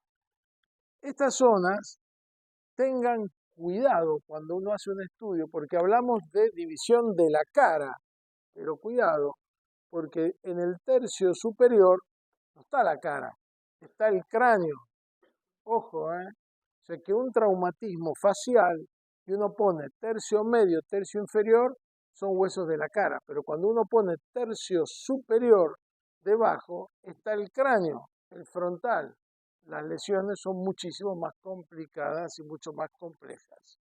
Estas zonas, tengan cuidado cuando uno hace un estudio, porque hablamos de división de la cara, pero cuidado, porque en el tercio superior no está la cara, está el cráneo. Ojo, ¿eh? O sea que un traumatismo facial, y uno pone tercio medio, tercio inferior, son huesos de la cara, pero cuando uno pone tercio superior debajo, está el cráneo, el frontal. Las lesiones son muchísimo más complicadas y mucho más complejas.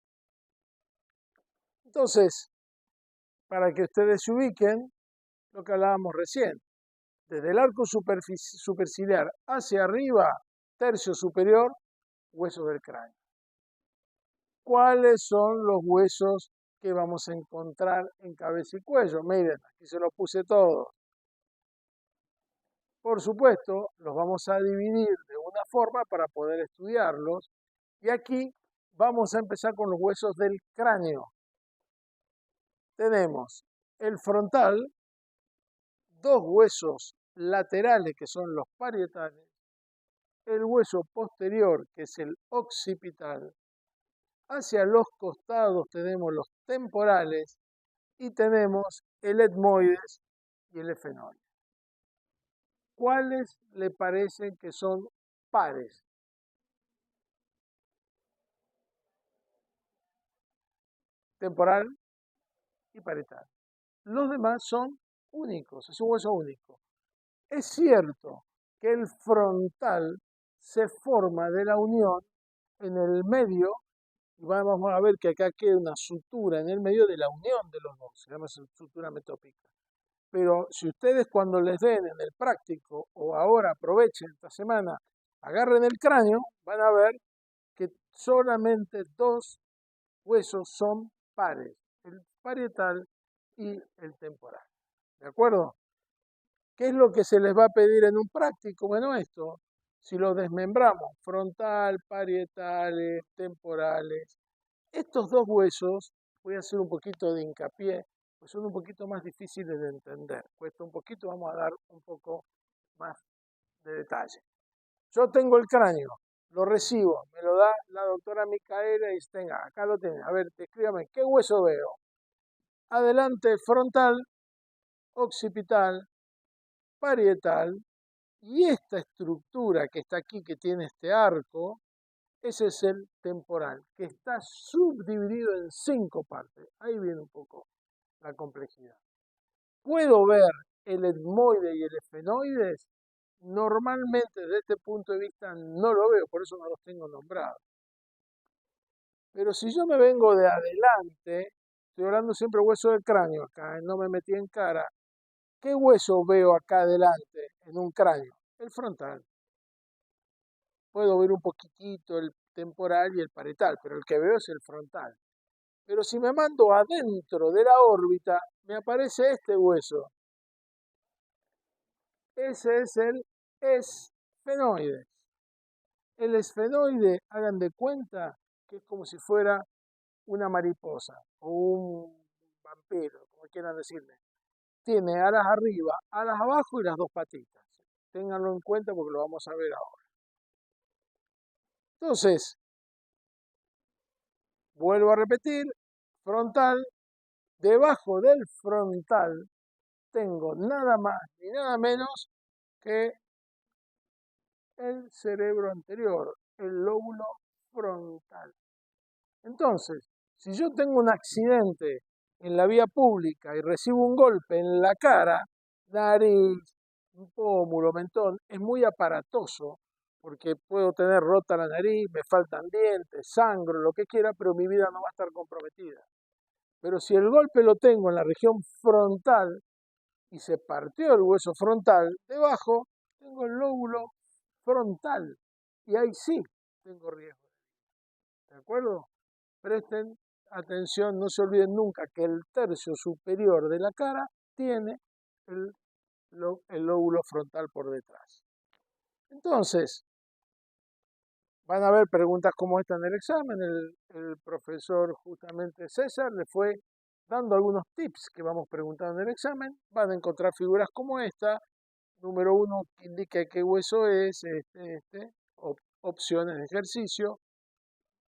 Entonces, para que ustedes se ubiquen, lo que hablábamos recién, desde el arco superciliar hacia arriba, tercio superior, huesos del cráneo. ¿Cuáles son los huesos que vamos a encontrar en cabeza y cuello? Miren, aquí se los puse todos. Por supuesto, los vamos a dividir de una forma para poder estudiarlos. Y aquí vamos a empezar con los huesos del cráneo. Tenemos el frontal, 2 huesos laterales que son los parietales, el hueso posterior que es el occipital, hacia los costados tenemos los temporales y tenemos el etmoides y el efenoide. ¿Cuáles le parecen que son pares? Temporal y parietal. Los demás son únicos, es un hueso único. Es cierto que el frontal se forma de la unión en el medio, y vamos a ver que acá queda una sutura en el medio de la unión de los dos, se llama sutura metópica. Pero si ustedes cuando les den en el práctico o ahora aprovechen esta semana, agarren el cráneo, van a ver que solamente 2 huesos son pares, el parietal y el temporal. ¿De acuerdo? ¿Qué es lo que se les va a pedir en un práctico? Bueno, esto, si lo desmembramos, frontal, parietales, temporales, estos 2 huesos, voy a hacer un poquito de hincapié, pues son un poquito más difíciles de entender. Cuesta un poquito, vamos a dar un poco más de detalle. Yo tengo el cráneo, lo recibo, me lo da la doctora Micaela y dice, tenga, acá lo tiene. A ver, escríbame, ¿qué hueso veo? Adelante, frontal, occipital, parietal, y esta estructura que está aquí, que tiene este arco, ese es el temporal, que está subdividido en 5 partes. Ahí viene un poco la complejidad. ¿Puedo ver el etmoide y el efenoide? Normalmente desde este punto de vista no lo veo, por eso no los tengo nombrados. Pero si yo me vengo de adelante, estoy hablando siempre hueso del cráneo acá, no me metí en cara, ¿qué hueso veo acá adelante en un cráneo? El frontal. Puedo ver un poquitito el temporal y el parietal, pero el que veo es el frontal. Pero si me mando adentro de la órbita, me aparece este hueso. Ese es el esfenoide. El esfenoide, hagan de cuenta que es como si fuera una mariposa o un vampiro, como quieran decirle. tiene alas arriba, alas abajo y las dos patitas. Ténganlo en cuenta porque lo vamos a ver ahora. Entonces, vuelvo a repetir, frontal, debajo del frontal tengo nada más ni nada menos que el cerebro anterior, el lóbulo frontal. Entonces, si yo tengo un accidente en la vía pública y recibo un golpe en la cara, nariz, un pómulo, mentón, es muy aparatoso porque puedo tener rota la nariz, me faltan dientes, sangro, lo que quiera, pero mi vida no va a estar comprometida. Pero si el golpe lo tengo en la región frontal y se partió el hueso frontal, debajo tengo el lóbulo frontal y ahí sí tengo riesgo. ¿De acuerdo? Presten atención, no se olviden nunca que el tercio superior de la cara tiene el lóbulo frontal por detrás. Entonces, van a haber preguntas como esta en el examen. El profesor, justamente César, le fue dando algunos tips que vamos preguntando en el examen. Van a encontrar figuras como esta. Número 1, que indica qué hueso es, opciones de ejercicio.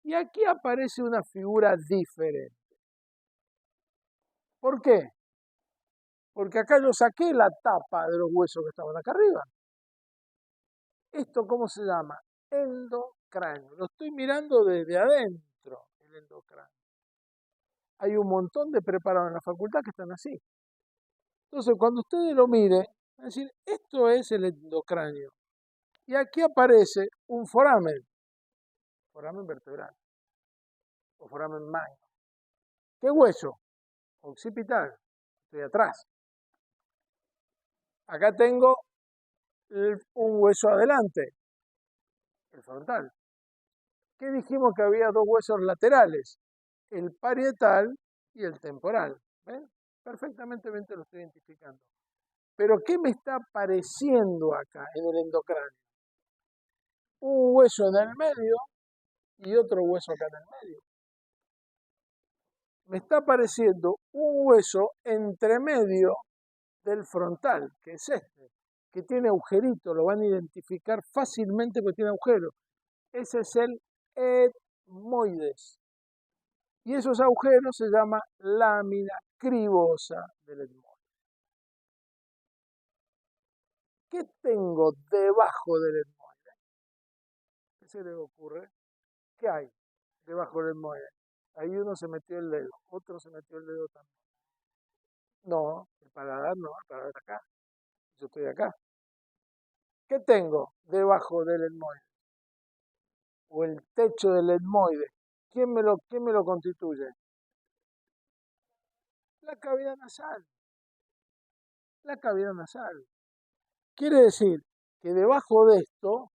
Y aquí aparece una figura diferente. ¿Por qué? Porque acá yo saqué la tapa de los huesos que estaban acá arriba. ¿Esto cómo se llama? Endocráneo. Lo estoy mirando desde adentro, el endocráneo. Hay un montón de preparados en la facultad que están así. Entonces, cuando ustedes lo miren, van a decir, esto es el endocráneo. Y aquí aparece un foramen vertebral, o foramen magno. ¿Qué hueso? Occipital, estoy atrás. Acá tengo un hueso adelante, el frontal. ¿Qué dijimos que había dos huesos laterales? El parietal y el temporal. ¿Ven? Perfectamente lo estoy identificando. Pero ¿qué me está apareciendo acá en el endocráneo? Un hueso en el medio y otro hueso acá en el medio. Me está apareciendo un hueso entre medio del frontal, que es este, que tiene agujerito, lo van a identificar fácilmente porque tiene agujero. Ese es el etmoides. Y esos agujeros se llama lámina cribosa del etmoide. ¿Qué tengo debajo del etmoide? ¿Qué se les ocurre? ¿Qué hay debajo del etmoide? Ahí uno se metió el dedo, otro se metió el dedo también. No, el paladar no, el paladar acá. Yo estoy acá. ¿Qué tengo debajo del etmoide? O el techo del etmoide. ¿Quién me lo constituye? La cavidad nasal. La cavidad nasal. Quiere decir que debajo de esto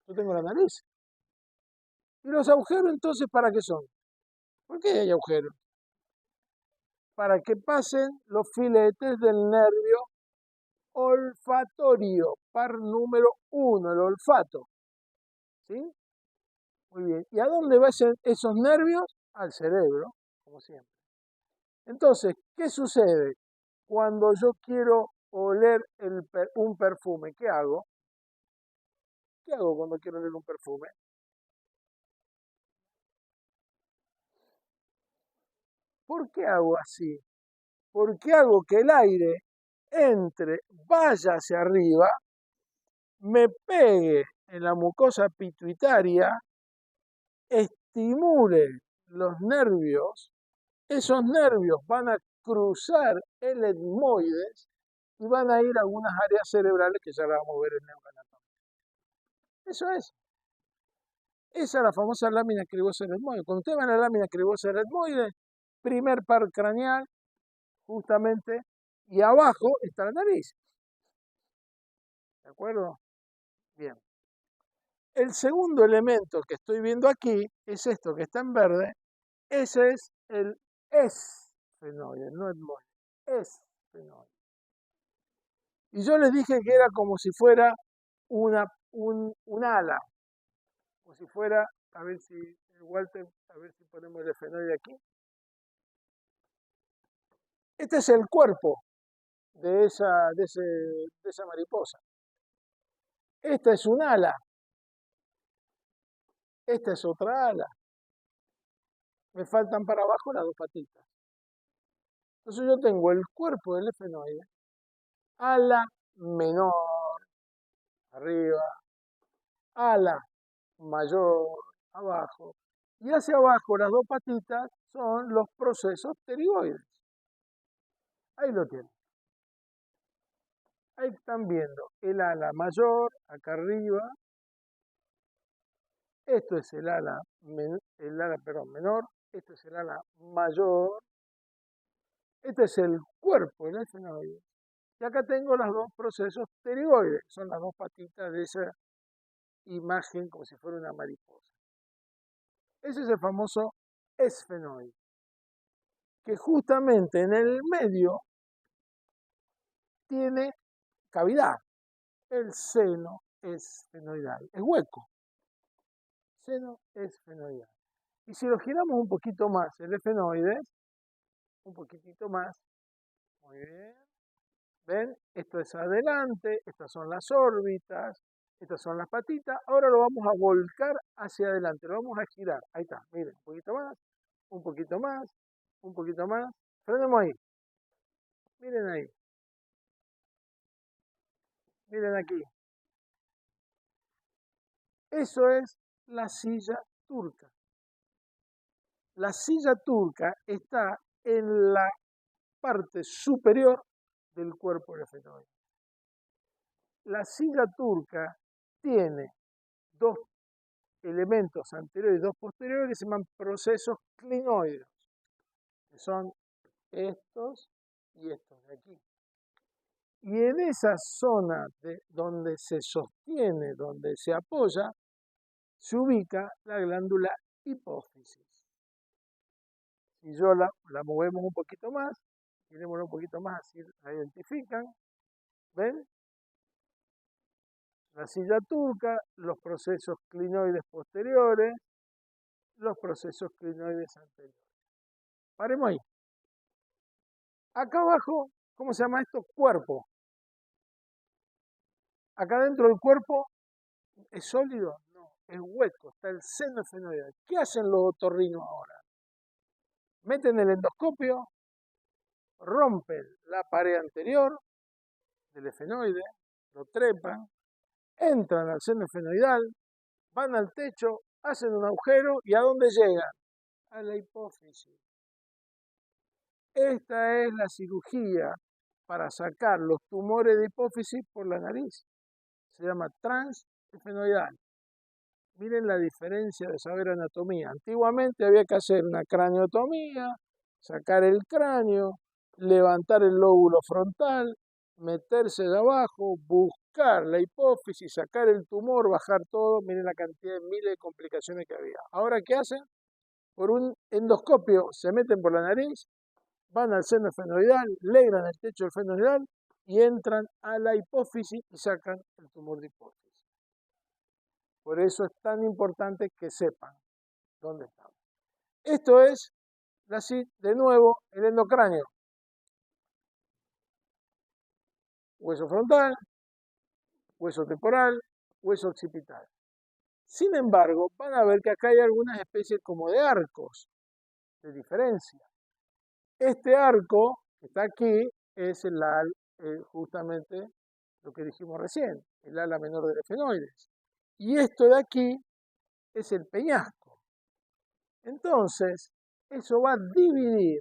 yo tengo la nariz. ¿Y los agujeros entonces para qué son? ¿Por qué hay agujeros? Para que pasen los filetes del nervio olfatorio, par número 1, el olfato. ¿Sí? Muy bien. ¿Y a dónde van esos nervios? Al cerebro, como siempre. Entonces, ¿qué sucede? Cuando yo quiero oler un perfume, ¿qué hago? ¿Qué hago cuando quiero oler un perfume? ¿Por qué hago así? Porque hago que el aire entre, vaya hacia arriba, me pegue en la mucosa pituitaria, estimule los nervios, esos nervios van a cruzar el etmoides y van a ir a algunas áreas cerebrales que ya las vamos a ver en neuroanatomía. Eso es. Esa es la famosa lámina cribosa del etmoide. Cuando usted va a la lámina cribosa del etmoide, primer par craneal, justamente, y abajo está la nariz. ¿De acuerdo? Bien. El segundo elemento que estoy viendo aquí es esto que está en verde. Ese es el esfenoide, no etmoide. Esfenoide. Y yo les dije que era como si fuera un ala. Como si fuera, a ver si, Walter, a ver si ponemos el esfenoide aquí. Este es el cuerpo de esa mariposa. Esta es un ala. Esta es otra ala. Me faltan para abajo las dos patitas. Entonces yo tengo el cuerpo del efenoide, ala menor, arriba, ala mayor, abajo. Y hacia abajo las dos patitas son los procesos pterigoides. Ahí lo tienen. Ahí están viendo el ala mayor, acá arriba. Esto es el ala menor. Esto es el ala mayor. Este es el cuerpo del efenoide. Y acá tengo los dos procesos pterigoides. Son las dos patitas de esa imagen como si fuera una mariposa. Ese es el famoso esfenoide, que justamente en el medio tiene cavidad. El seno esfenoidal, es hueco. Seno esfenoidal. Y si lo giramos un poquito más, el efenoide, un poquitito más, muy bien. ¿Ven? Esto es adelante, estas son las órbitas, estas son las patitas. Ahora lo vamos a volcar hacia adelante, lo vamos a girar. Ahí está, miren, un poquito más, un poquito más, un poquito más. Frenemos ahí. Miren ahí. Miren aquí. Eso es la silla turca. La silla turca está en la parte superior del cuerpo del efenoide. La silla turca tiene dos elementos anteriores y dos posteriores que se llaman procesos clinoides, que son estos y estos de aquí. Y en esa zona donde se sostiene, donde se apoya, se ubica la glándula hipófisis. Si yo la movemos un poquito más, miremosla un poquito más, así la identifican, ¿ven? La silla turca, los procesos clinoides posteriores, los procesos clinoides anteriores. Paremos ahí. Acá abajo, ¿cómo se llama esto? Cuerpo. Acá dentro del cuerpo, ¿es sólido? No, es hueco, está el seno efenoidal. ¿Qué hacen los otorrinos ahora? Meten el endoscopio, rompen la pared anterior del efenoide, lo trepan, entran al seno efenoidal, van al techo, hacen un agujero y ¿a dónde llegan? A la hipófisis. Esta es la cirugía para sacar los tumores de hipófisis por la nariz. Se llama transefenoidal. Miren la diferencia de saber anatomía. Antiguamente había que hacer una craniotomía, sacar el cráneo, levantar el lóbulo frontal, meterse de abajo, buscar la hipófisis, sacar el tumor, bajar todo. Miren la cantidad de miles de complicaciones que había. Ahora, ¿qué hacen? Por un endoscopio se meten por la nariz, van al seno efenoidal, legran el techo del efenoidal y entran a la hipófisis y sacan el tumor de hipófisis. Por eso es tan importante que sepan dónde estamos. Esto es, de nuevo, el endocráneo. Hueso frontal, hueso temporal, hueso occipital. Sin embargo, van a ver que acá hay algunas especies como de arcos de diferencia. Este arco que está aquí es justamente lo que dijimos recién, el ala menor del efenoides. Y esto de aquí es el peñasco. Entonces, eso va a dividir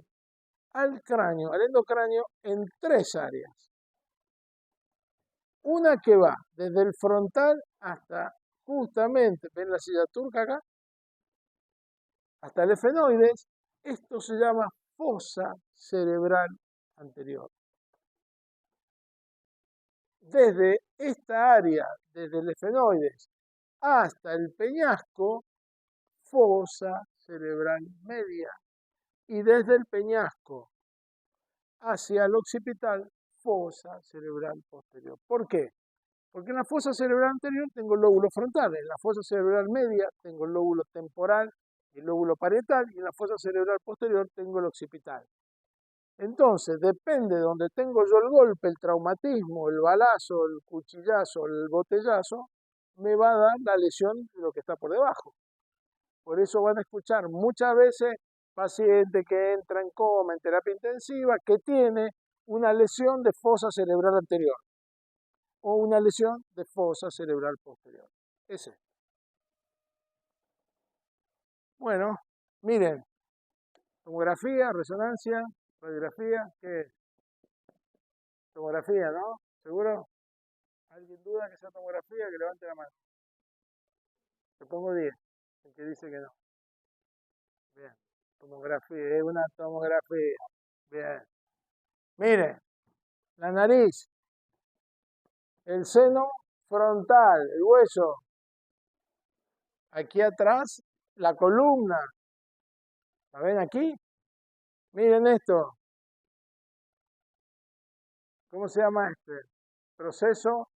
al cráneo, al endocráneo, en tres áreas. Una que va desde el frontal hasta justamente, ¿ven la silla turca acá? Hasta el efenoides. Esto se llama fosa cerebral anterior. Desde esta área, desde el efenoides hasta el peñasco, fosa cerebral media. Y desde el peñasco hacia el occipital, fosa cerebral posterior. ¿Por qué? Porque en la fosa cerebral anterior tengo el lóbulo frontal, en la fosa cerebral media tengo el lóbulo temporal y el lóbulo parietal, y en la fosa cerebral posterior tengo el occipital. Entonces, depende de donde tengo yo el golpe, el traumatismo, el balazo, el cuchillazo, el botellazo, me va a dar la lesión de lo que está por debajo. Por eso van a escuchar muchas veces paciente que entra en coma, en terapia intensiva, que tiene una lesión de fosa cerebral anterior o una lesión de fosa cerebral posterior. Ese. Bueno, miren, tomografía, resonancia, radiografía, ¿qué es? Tomografía, ¿no? ¿Seguro? ¿Alguien duda que sea tomografía? Que levante la mano. Le pongo 10, el que dice que no. Bien, tomografía, es una tomografía. Bien. Miren, la nariz, el seno frontal, el hueso. Aquí atrás, la columna. ¿La ven aquí? Miren esto. ¿Cómo se llama este proceso?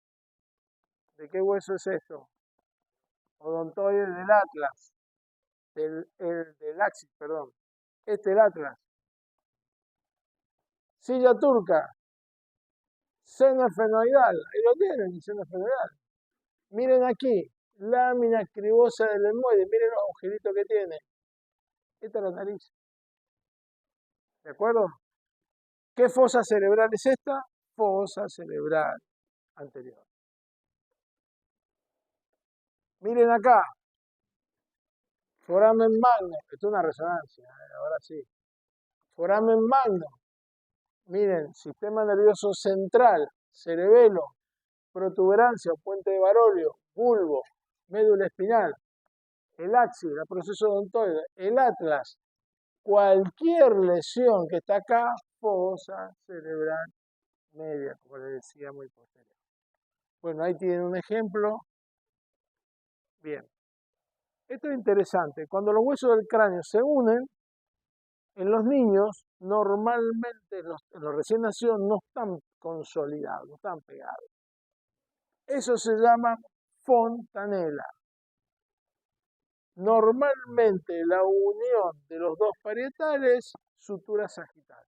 ¿De qué hueso es esto? Odontoide del atlas. Del axis, perdón. Este es el atlas. Silla turca. Seno esfenoidal. Ahí lo tienen, el seno esfenoidal. Miren aquí. Lámina cribosa del etmoide. Miren los agujeritos que tiene. Esta es la nariz. ¿De acuerdo? ¿Qué fosa cerebral es esta? Fosa cerebral anterior. Miren acá. Foramen magno. Esto es una resonancia. Ahora sí. Foramen magno. Miren, sistema nervioso central, cerebelo, protuberancia o puente de Barolio, bulbo, médula espinal, el axis, el proceso odontoide, el atlas, cualquier lesión que está acá, fosa cerebral media, como les decía, muy posterior. Bueno, ahí tienen un ejemplo. Bien. Esto es interesante. Cuando los huesos del cráneo se unen, en los niños, normalmente en los recién nacidos no están consolidados, no están pegados. Eso se llama fontanela. Normalmente la unión de los dos parietales, sutura sagital.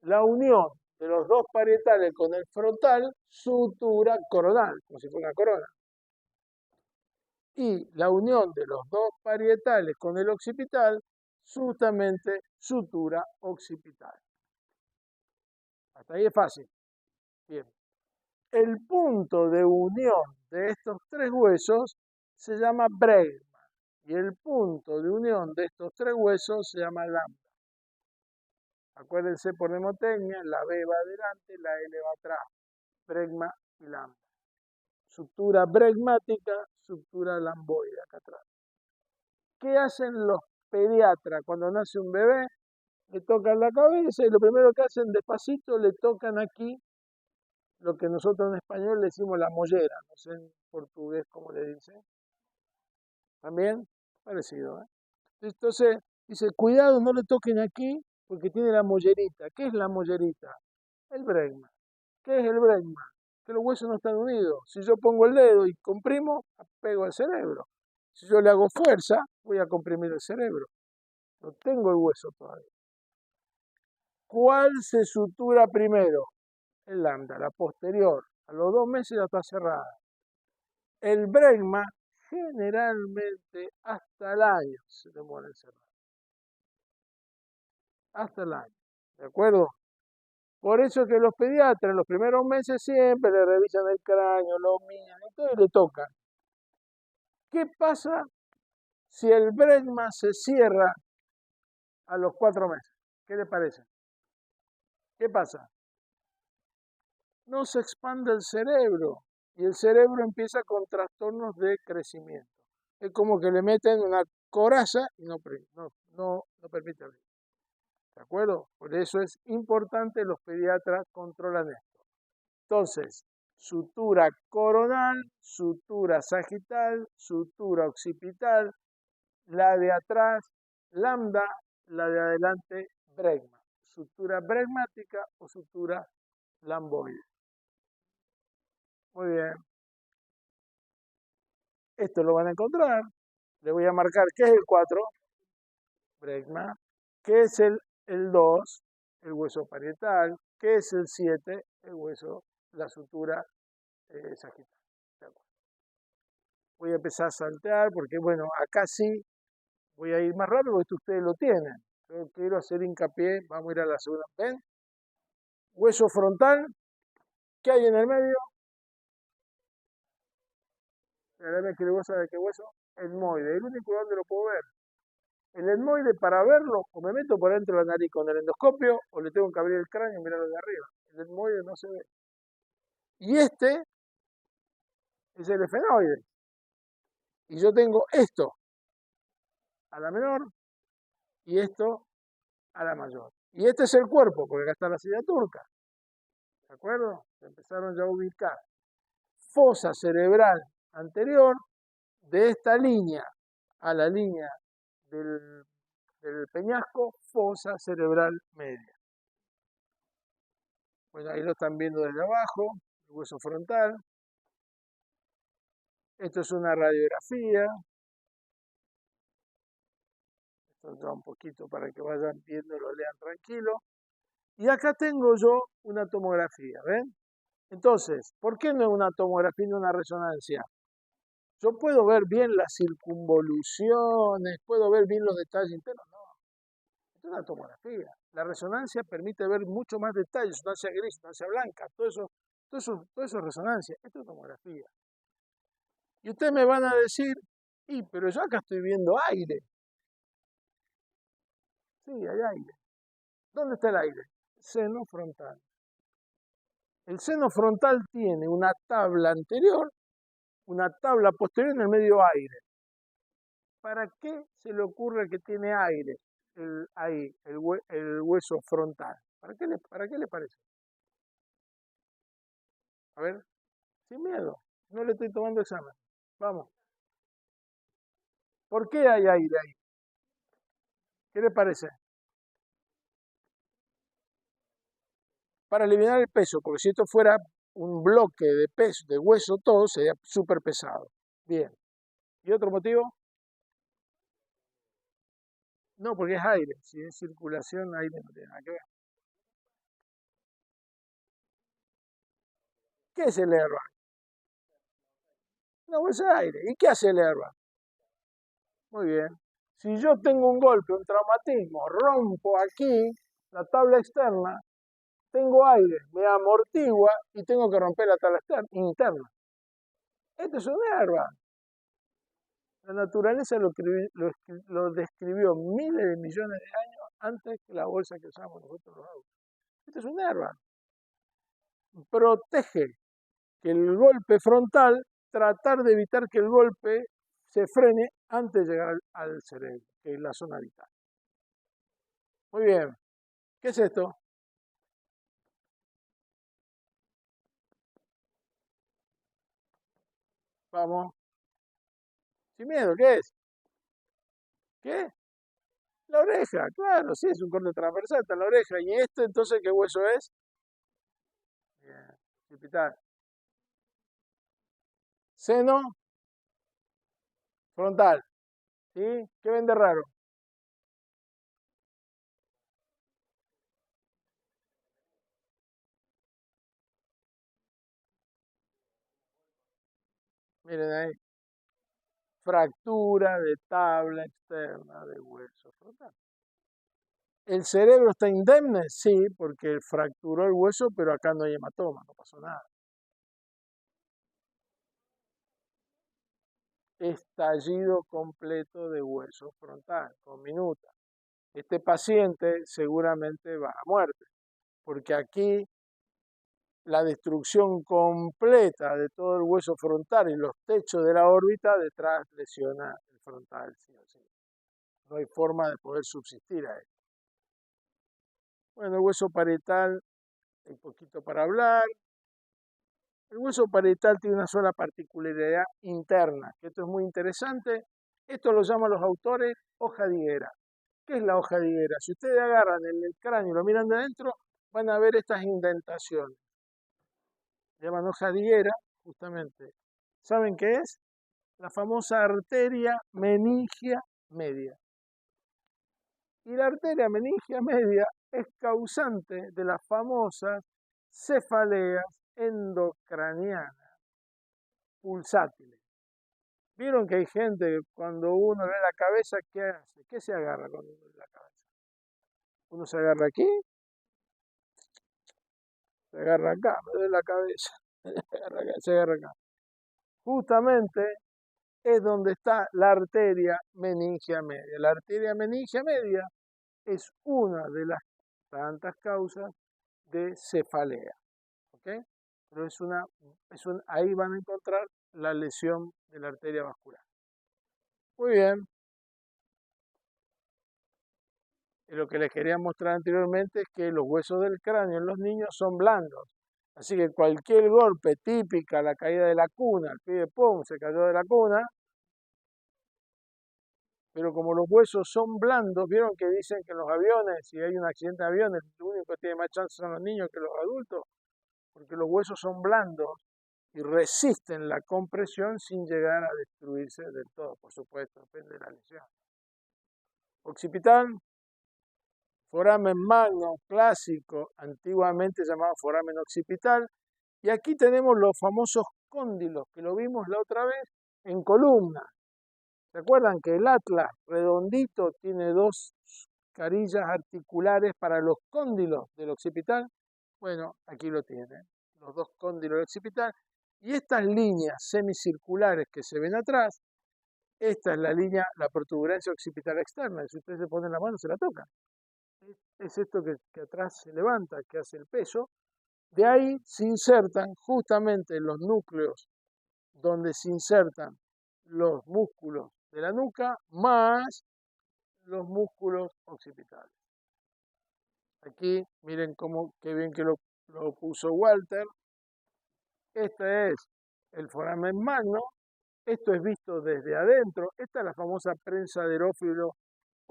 La unión de los dos parietales con el frontal, sutura coronal, como si fuera una corona. Y la unión de los dos parietales con el occipital, justamente sutura occipital. Hasta ahí es fácil. Bien. El punto de unión de estos tres huesos se llama bregma y el punto de unión de estos tres huesos se llama lambda. Acuérdense por mnemotecnia, la B va adelante, la L va atrás. Bregma y lambda. Sutura bregmática, sutura lamboide acá atrás. ¿Qué hacen los pediatras cuando nace un bebé? Le tocan la cabeza y lo primero que hacen despacito le tocan aquí lo que nosotros en español le decimos la mollera, no sé en portugués cómo le dicen. También parecido. Entonces dice, cuidado, no le toquen aquí porque tiene la mollerita. ¿Qué es la mollerita? El bregma. ¿Qué es el bregma? Que los huesos no están unidos. Si yo pongo el dedo y comprimo, pego al cerebro. Si yo le hago fuerza, voy a comprimir el cerebro. No tengo el hueso todavía. ¿Cuál se sutura primero? El lambda, la posterior. A los 2 meses ya está cerrada. El bregma generalmente hasta el año se demora en cerrar. Hasta el año. ¿De acuerdo? Por eso que los pediatras en los primeros meses siempre le revisan el cráneo, lo miran y todo y le tocan. ¿Qué pasa si el bregma se cierra a los 4 meses? ¿Qué le parece? ¿Qué pasa? No se expande el cerebro y el cerebro empieza con trastornos de crecimiento. Es como que le meten una coraza y no permite abrir. ¿De acuerdo? Por eso es importante, los pediatras controlan esto. Entonces, sutura coronal, sutura sagital, sutura occipital, la de atrás, lambda, la de adelante, bregma. Sutura bregmática o sutura lamboide. Muy bien. Esto lo van a encontrar. Le voy a marcar, ¿qué es el 4? Bregma. ¿Qué es el el 2, el hueso parietal. ¿Qué es el 7? El hueso, la sutura sagital. Voy a empezar a saltear porque, bueno, acá sí voy a ir más rápido porque esto ustedes lo tienen. Yo quiero hacer hincapié, vamos a ir a la segunda. ¿Ven? Hueso frontal, ¿qué hay en el medio? Espérame que vos sabés qué hueso. Etmoide, el único donde lo puedo ver. El etmoide, para verlo, o me meto por dentro de la nariz con el endoscopio, o le tengo que abrir el cráneo y mirarlo de arriba. El etmoide no se ve. Y este es el efenoide. Y yo tengo esto a la menor y esto a la mayor. Y este es el cuerpo, porque acá está la silla turca. ¿De acuerdo? Se empezaron ya a ubicar. Fosa cerebral anterior, de esta línea a la línea del peñasco, fosa cerebral media. Bueno, ahí lo están viendo desde abajo, el hueso frontal. Esto es una radiografía. Esto ya un poquito para que vayan viendo y lo lean tranquilo. Y acá tengo yo una tomografía, ¿ven? Entonces, ¿por qué no es una tomografía y no una resonancia? Yo puedo ver bien las circunvoluciones, puedo ver bien los detalles internos. No, esto es una tomografía. La resonancia permite ver mucho más detalles, sustancia gris, sustancia blanca, todo eso es resonancia. Esto es tomografía. Y ustedes me van a decir, pero yo acá estoy viendo aire. Sí, hay aire. ¿Dónde está el aire? Seno frontal. El seno frontal tiene una tabla anterior, una tabla posterior en el medio aire. ¿Para qué se le ocurre que tiene aire el hueso frontal? ¿Para qué le parece? A ver, sin miedo, no le estoy tomando examen. Vamos. ¿Por qué hay aire ahí? ¿Qué le parece? Para eliminar el peso, porque si esto fuera un bloque de peso, de hueso todo, sería súper pesado. Bien. ¿Y otro motivo? No, porque es aire. Si es circulación, aire no tiene nada que ver. ¿Qué es el airbag? Una bolsa de aire. ¿Y qué hace el airbag? Muy bien. Si yo tengo un golpe, un traumatismo, rompo aquí la tabla externa, tengo aire, me amortigua y tengo que romper la tabla interna. Esto es un airbag. La naturaleza lo describió miles de millones de años antes que la bolsa que usamos nosotros los autos. Esto es un airbag. Protege que el golpe frontal, tratar de evitar que el golpe se frene antes de llegar al cerebro, que es la zona vital. Muy bien. ¿Qué es esto? Vamos. Sin miedo, ¿qué es? ¿Qué? La oreja, claro, sí, es un corte transversal, está en la oreja. ¿Y esto entonces qué hueso es? Bien, occipital. Seno frontal. ¿Sí? ¿Qué ven de raro? Miren ahí. Fractura de tabla externa de hueso frontal. ¿El cerebro está indemne? Sí, porque fracturó el hueso, pero acá no hay hematoma, no pasó nada. Estallido completo de hueso frontal, con minuta. Este paciente seguramente va a muerte, porque aquí la destrucción completa de todo el hueso frontal y los techos de la órbita detrás lesiona el frontal, sí o sí. No hay forma de poder subsistir a él. Bueno, el hueso parietal, hay poquito para hablar. El hueso parietal tiene una sola particularidad interna, que esto es muy interesante. Esto lo llaman los autores hoja de higuera. ¿Qué es la hoja de higuera? Si ustedes agarran el cráneo y lo miran de adentro, van a ver estas indentaciones. Se llaman hoja de higuera, justamente. ¿Saben qué es? La famosa arteria meningia media. Y la arteria meningia media es causante de las famosas cefaleas endocranianas pulsátiles. Vieron que hay gente que cuando uno le da la cabeza, ¿qué hace? ¿Qué se agarra cuando uno le da la cabeza? Uno se agarra aquí, se agarra acá, me duele la cabeza, se agarra acá. Justamente es donde está la arteria meningia media. La arteria meningia media es una de las tantas causas de cefalea. ¿Ok? Pero ahí van a encontrar la lesión de la arteria vascular. Muy bien. Y lo que les quería mostrar anteriormente es que los huesos del cráneo en los niños son blandos. Así que cualquier golpe, típica la caída de la cuna, el pibe pum, se cayó de la cuna, pero como los huesos son blandos, vieron que dicen que en los aviones, si hay un accidente de aviones, lo único que tiene más chance son los niños que los adultos, porque los huesos son blandos y resisten la compresión sin llegar a destruirse del todo, por supuesto, depende de la lesión. Occipital, foramen magno clásico, antiguamente llamado foramen occipital, y aquí tenemos los famosos cóndilos, que lo vimos la otra vez en columna. ¿Se acuerdan que el atlas redondito tiene dos carillas articulares para los cóndilos del occipital? Bueno, aquí lo tienen, los dos cóndilos del occipital. Y estas líneas semicirculares que se ven atrás, esta es la línea, la protuberancia occipital externa. Si ustedes se ponen la mano, se la tocan. Es esto que atrás se levanta, que hace el peso. De ahí se insertan justamente los núcleos donde se insertan los músculos de la nuca más los músculos occipitales. Aquí miren qué bien que lo puso Walter. Este es el foramen magno. Esto es visto desde adentro. Esta es la famosa prensa de aerófilo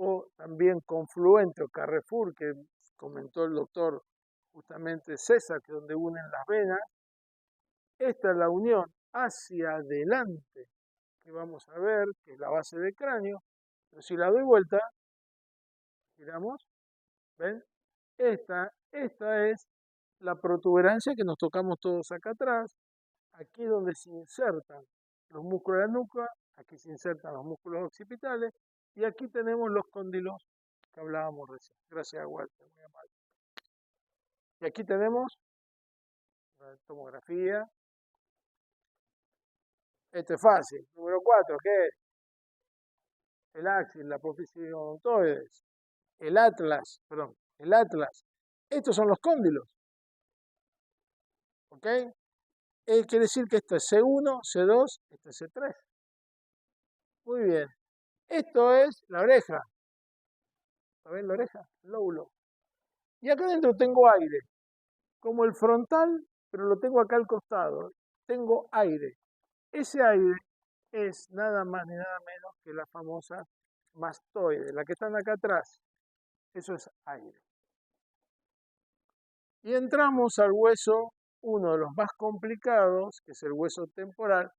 o también confluente o Carrefour que comentó el doctor justamente César, que es donde unen las venas. Esta es la unión hacia adelante que vamos a ver, que es la base del cráneo. Pero si la doy vuelta, giramos, ¿ven? Esta es la protuberancia que nos tocamos todos acá atrás. Aquí es donde se insertan los músculos de la nuca, aquí se insertan los músculos occipitales y aquí tenemos los cóndilos que hablábamos recién. Gracias, Walter, muy amable. Y aquí tenemos la tomografía. Este es fácil. Número 4, ¿qué es? El axis, la apófisis odontoides, el atlas, perdón, el atlas. Estos son los cóndilos. ¿Ok? Quiere decir que esto es C1, C2, esto es C3. Muy bien. Esto es la oreja. ¿Está bien la oreja? El lóbulo. Y acá adentro tengo aire. Como el frontal, pero lo tengo acá al costado. Tengo aire. Ese aire es nada más ni nada menos que la famosa mastoide, la que están acá atrás. Eso es aire. Y entramos al hueso, uno de los más complicados, que es el hueso temporal,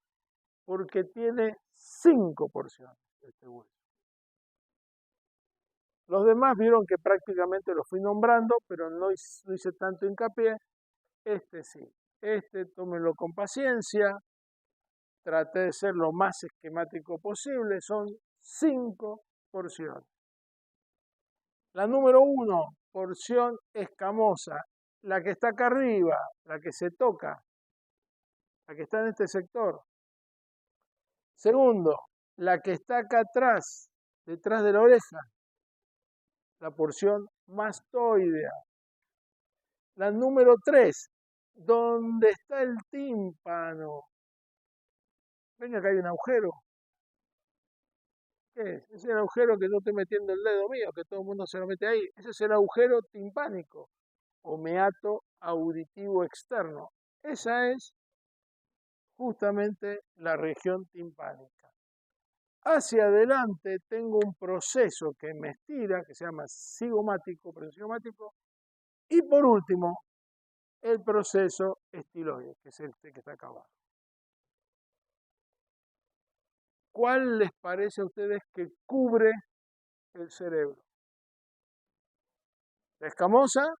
porque tiene 5 porciones este hueso. Los demás vieron que prácticamente los fui nombrando, pero no hice tanto hincapié. Este sí, tómenlo con paciencia, traté de ser lo más esquemático posible, son 5 porciones. La número 1, porción escamosa, la que está acá arriba, la que se toca, la que está en este sector. Segundo, la que está acá atrás, detrás de la oreja, la porción mastoidea. La número 3, donde está el tímpano. Ven acá hay un agujero. ¿Qué es? Es el agujero que yo estoy metiendo el dedo mío, que todo el mundo se lo mete ahí. Ese es el agujero timpánico o meato auditivo externo. Esa es justamente la región timpánica. Hacia adelante tengo un proceso que me estira, que se llama cigomático, y por último, el proceso estiloide, que es este que está acá abajo. ¿Cuál les parece a ustedes que cubre el cerebro? La escamosa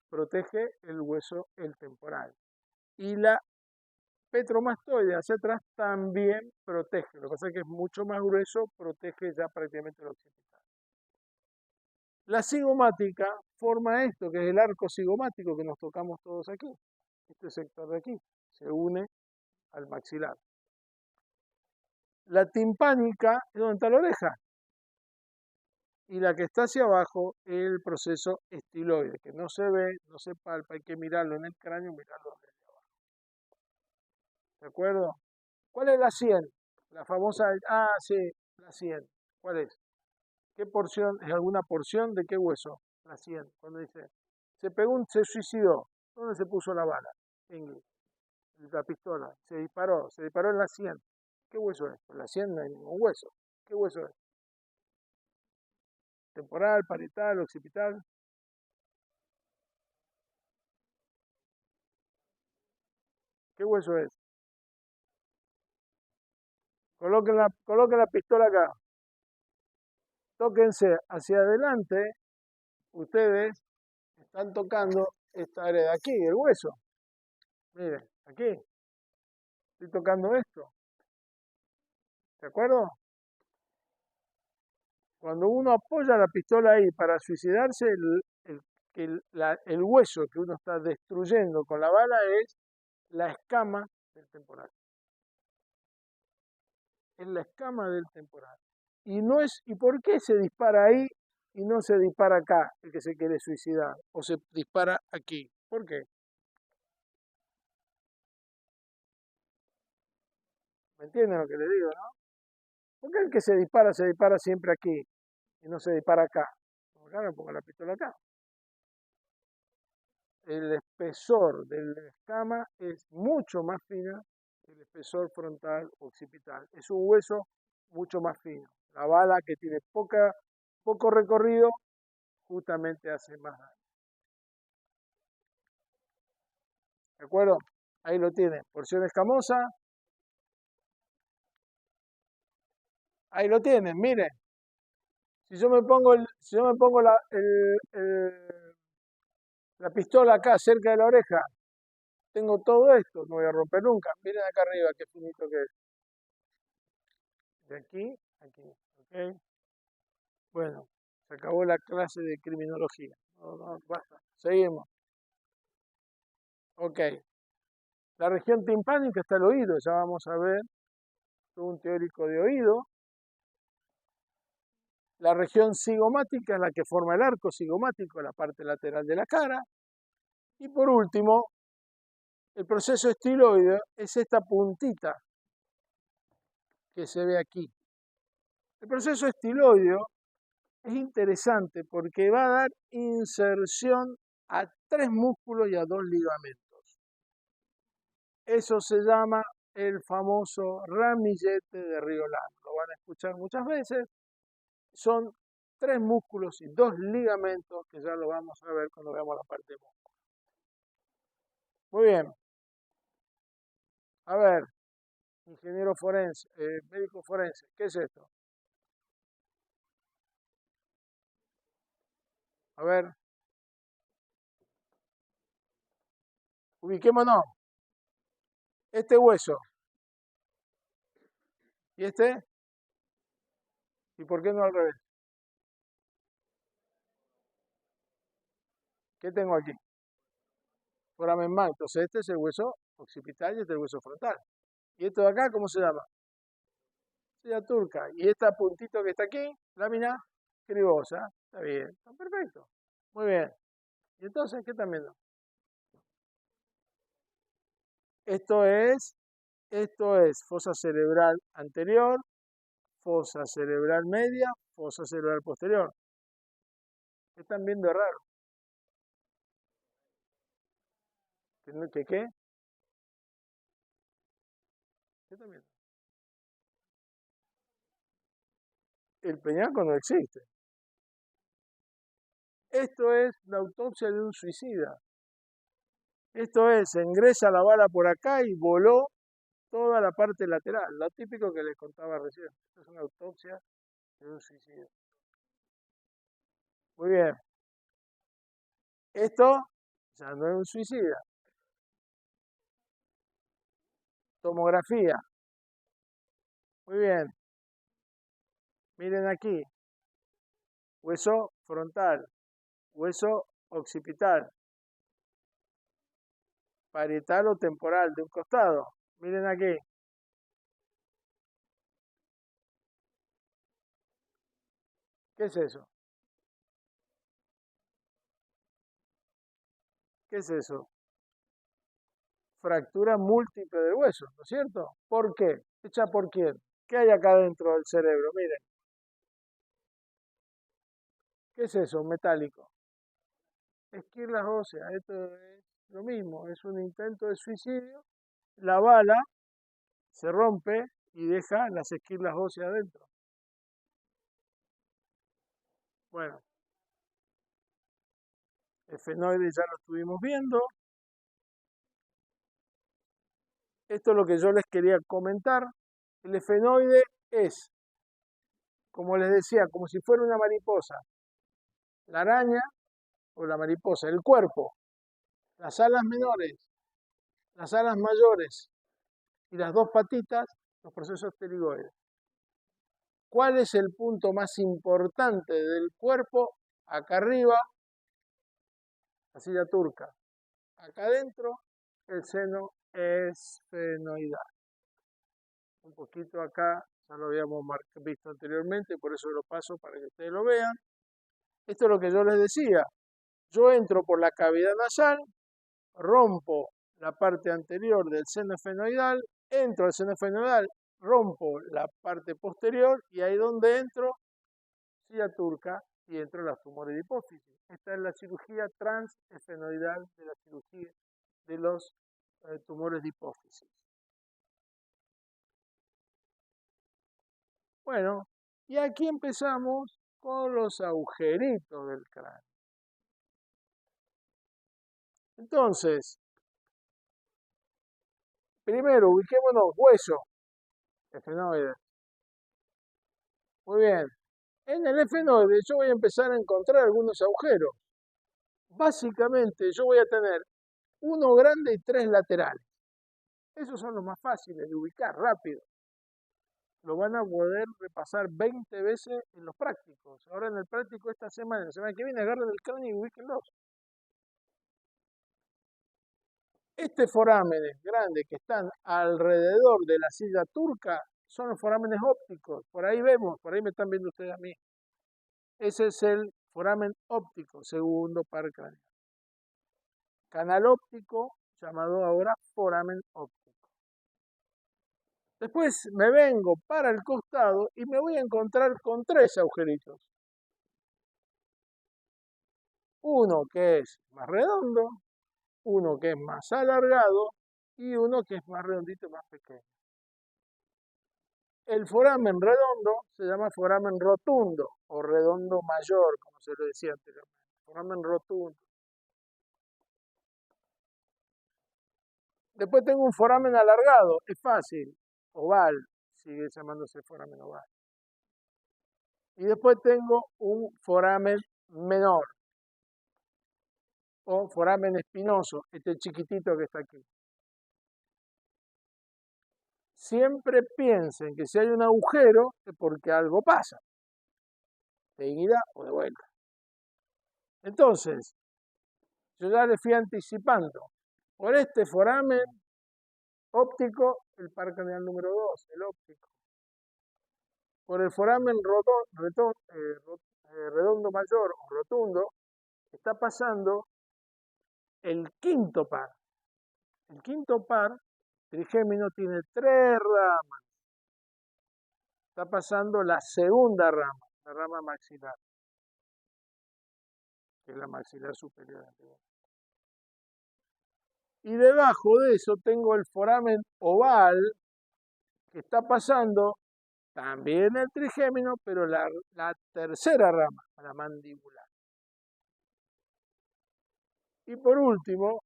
protege el hueso, el temporal. Y la petromastoide hacia atrás también protege. Lo que pasa es que es mucho más grueso, protege ya prácticamente el occipital. La cigomática forma esto, que es el arco cigomático que nos tocamos todos aquí. Este sector de aquí se une al maxilar. La timpánica es donde está la oreja. Y la que está hacia abajo es el proceso estiloide, que no se ve, no se palpa, hay que mirarlo en el cráneo, mirarlo desde abajo. ¿De acuerdo? ¿Cuál es la 100? La famosa, sí, la 100. ¿Cuál es? ¿Qué porción? ¿Es alguna porción de qué hueso? La 100. Cuando dice, se suicidó. ¿Dónde se puso la bala? En la pistola. Se disparó en la 100. ¿Qué hueso es? Pues la 100 no hay ningún hueso. ¿Qué hueso es? Temporal, parietal, occipital. ¿Qué hueso es? Coloquen la pistola acá. Tóquense hacia adelante. Ustedes están tocando esta área de aquí, el hueso. Miren, aquí. Estoy tocando esto. ¿De acuerdo? Cuando uno apoya la pistola ahí para suicidarse, el hueso que uno está destruyendo con la bala es la escama del temporal. Es la escama del temporal. ¿Y por qué se dispara ahí y no se dispara acá, el que se quiere suicidar? O se dispara aquí. ¿Por qué? ¿Me entienden lo que le digo, no? ¿Por qué el que se dispara siempre aquí y no se dispara acá? Acá me pongo la pistola acá. El espesor de la escama es mucho más fina que el espesor frontal occipital. Es un hueso mucho más fino. La bala que tiene poco recorrido justamente hace más daño. ¿De acuerdo? Ahí lo tienen. Porción escamosa. Ahí lo tienen, miren. Si yo me pongo, la pistola acá cerca de la oreja, tengo todo esto, no voy a romper nunca. Miren acá arriba qué finito que es. De aquí a aquí. ¿Ok? Bueno, se acabó la clase de criminología. No, basta. Seguimos. Ok. La región timpánica está el oído, ya vamos a ver. Soy un teórico de oído. La región cigomática es la que forma el arco cigomático, la parte lateral de la cara. Y por último, el proceso estiloide es esta puntita que se ve aquí. El proceso estiloide es interesante porque va a dar inserción a 3 músculos y a 2 ligamentos. Eso se llama el famoso ramillete de Rioland. Lo van a escuchar muchas veces. Son 3 músculos y 2 ligamentos que ya lo vamos a ver cuando veamos la parte de músculo. Muy bien. A ver, ingeniero forense, médico forense, ¿qué es esto? A ver, ubiquémonos. Este hueso. ¿Y este? ¿Y por qué no al revés? ¿Qué tengo aquí? Foramen magnum. Entonces este es el hueso occipital y este es el hueso frontal. ¿Y esto de acá cómo se llama? Silla turca. ¿Y este puntito que está aquí? Lámina cribosa. Está bien. Está perfecto. Muy bien. ¿Y entonces qué están viendo? Esto es fosa cerebral anterior, fosa cerebral media, fosa cerebral posterior. ¿Qué están viendo raro? ¿Qué qué? ¿Qué están viendo? El peñasco no existe. Esto es la autopsia de un suicida. Esto es, se ingresa la bala por acá y voló toda la parte lateral, lo típico que les contaba recién. Esto es una autopsia de un suicidio. Muy bien. Esto ya no es un suicida. Tomografía. Muy bien. Miren aquí. Hueso frontal, hueso occipital, parietal o temporal de un costado. Miren aquí. ¿Qué es eso? ¿Qué es eso? Fractura múltiple del hueso, ¿no es cierto? ¿Por qué? ¿Hecha por quién? ¿Qué hay acá dentro del cerebro? Miren. ¿Qué es eso? Metálico. Esquirlas óseas. Esto es lo mismo. Es un intento de suicidio. La bala se rompe y deja las esquirlas óseas adentro. Bueno, el efenoide ya lo estuvimos viendo. Esto es lo que yo les quería comentar. El efenoide es, como les decía, como si fuera una mariposa. La araña o la mariposa, el cuerpo, las alas menores, las alas mayores y las dos patitas, los procesos pterigoides. ¿Cuál es el punto más importante del cuerpo? Acá arriba, la silla turca. Acá adentro, el seno esfenoidal. Un poquito acá, ya lo habíamos visto anteriormente, por eso lo paso para que ustedes lo vean. Esto es lo que yo les decía. Yo entro por la cavidad nasal, rompo la parte anterior del seno esfenoidal, entro al seno esfenoidal, rompo la parte posterior y ahí donde entro, silla turca y entro en las tumores de hipófisis. Esta es la cirugía transesfenoidal de la cirugía de los tumores de hipófisis. Bueno, y aquí empezamos con los agujeritos del cráneo. Entonces, primero ubiquémonos hueso, efenoide. Muy bien. En el efenoide yo voy a empezar a encontrar algunos agujeros. Básicamente yo voy a tener uno grande y tres laterales. Esos son los más fáciles de ubicar rápido. Lo van a poder repasar 20 veces en los prácticos. Ahora en el práctico esta semana, la semana que viene, agarren el cráneo y ubíquenlos. Estos forámenes grandes que están alrededor de la silla turca son los forámenes ópticos. Por ahí vemos, por ahí me están viendo ustedes a mí. Ese es el foramen óptico, segundo par craneal. Canal óptico, llamado ahora foramen óptico. Después me vengo para el costado y me voy a encontrar con tres agujeritos. Uno que es más redondo, uno que es más alargado y uno que es más redondito y más pequeño. El foramen redondo se llama foramen rotundo o redondo mayor, como se le decía anteriormente. Foramen rotundo. Después tengo un foramen alargado, es fácil, oval, sigue llamándose foramen oval. Y después tengo un foramen menor o foramen espinoso, este chiquitito que está aquí. Siempre piensen que si hay un agujero es porque algo pasa, de ida o de vuelta. Entonces, yo ya les fui anticipando. Por este foramen óptico, el par craneal número 2, el óptico. Por el foramen redondo mayor o rotundo, está pasando el quinto par. El quinto par trigémino tiene tres ramas. Está pasando la segunda rama, la rama maxilar, que es la maxilar superior. Y debajo de eso tengo el foramen oval, que está pasando también el trigémino, pero la tercera rama, la mandibular. Y por último,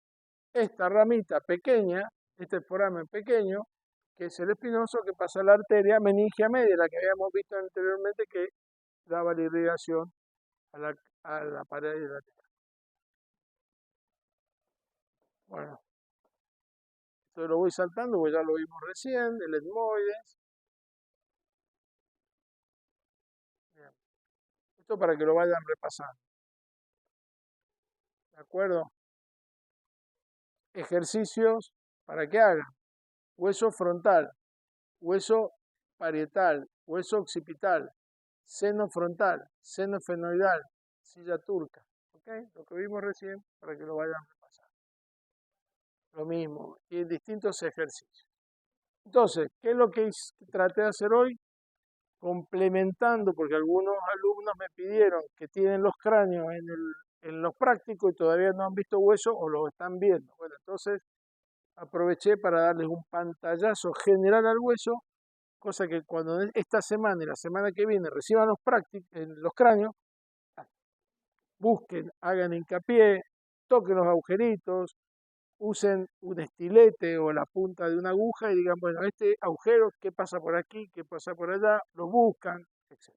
esta ramita pequeña, este foramen pequeño, que es el espinoso que pasa a la arteria meningia media, la que habíamos visto anteriormente que daba la irrigación a la pared lateral. Bueno, esto lo voy saltando porque ya lo vimos recién, el etmoides. Bien. Esto para que lo vayan repasando. ¿De acuerdo? Ejercicios para que hagan. Hueso frontal, hueso parietal, hueso occipital, seno frontal, seno fenoidal, silla turca. ¿Ok? Lo que vimos recién para que lo vayan repasando. Lo mismo, y en distintos ejercicios. Entonces, ¿qué es lo que traté de hacer hoy? Complementando, porque algunos alumnos me pidieron que tienen los cráneos en los prácticos y todavía no han visto hueso o los están viendo. Bueno, entonces aproveché para darles un pantallazo general al hueso, cosa que cuando esta semana y la semana que viene reciban los cráneos, busquen, hagan hincapié, toquen los agujeritos, usen un estilete o la punta de una aguja y digan, bueno, este agujero, ¿qué pasa por aquí? ¿Qué pasa por allá? Lo buscan, etc.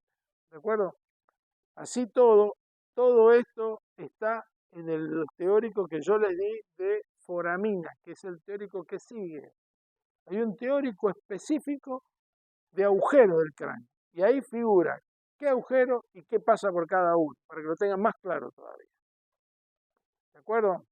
¿De acuerdo? Así todo esto está en el teórico que yo les di de foramina, que es el teórico que sigue. Hay un teórico específico de agujero del cráneo. Y ahí figura qué agujero y qué pasa por cada uno, para que lo tengan más claro todavía. ¿De acuerdo?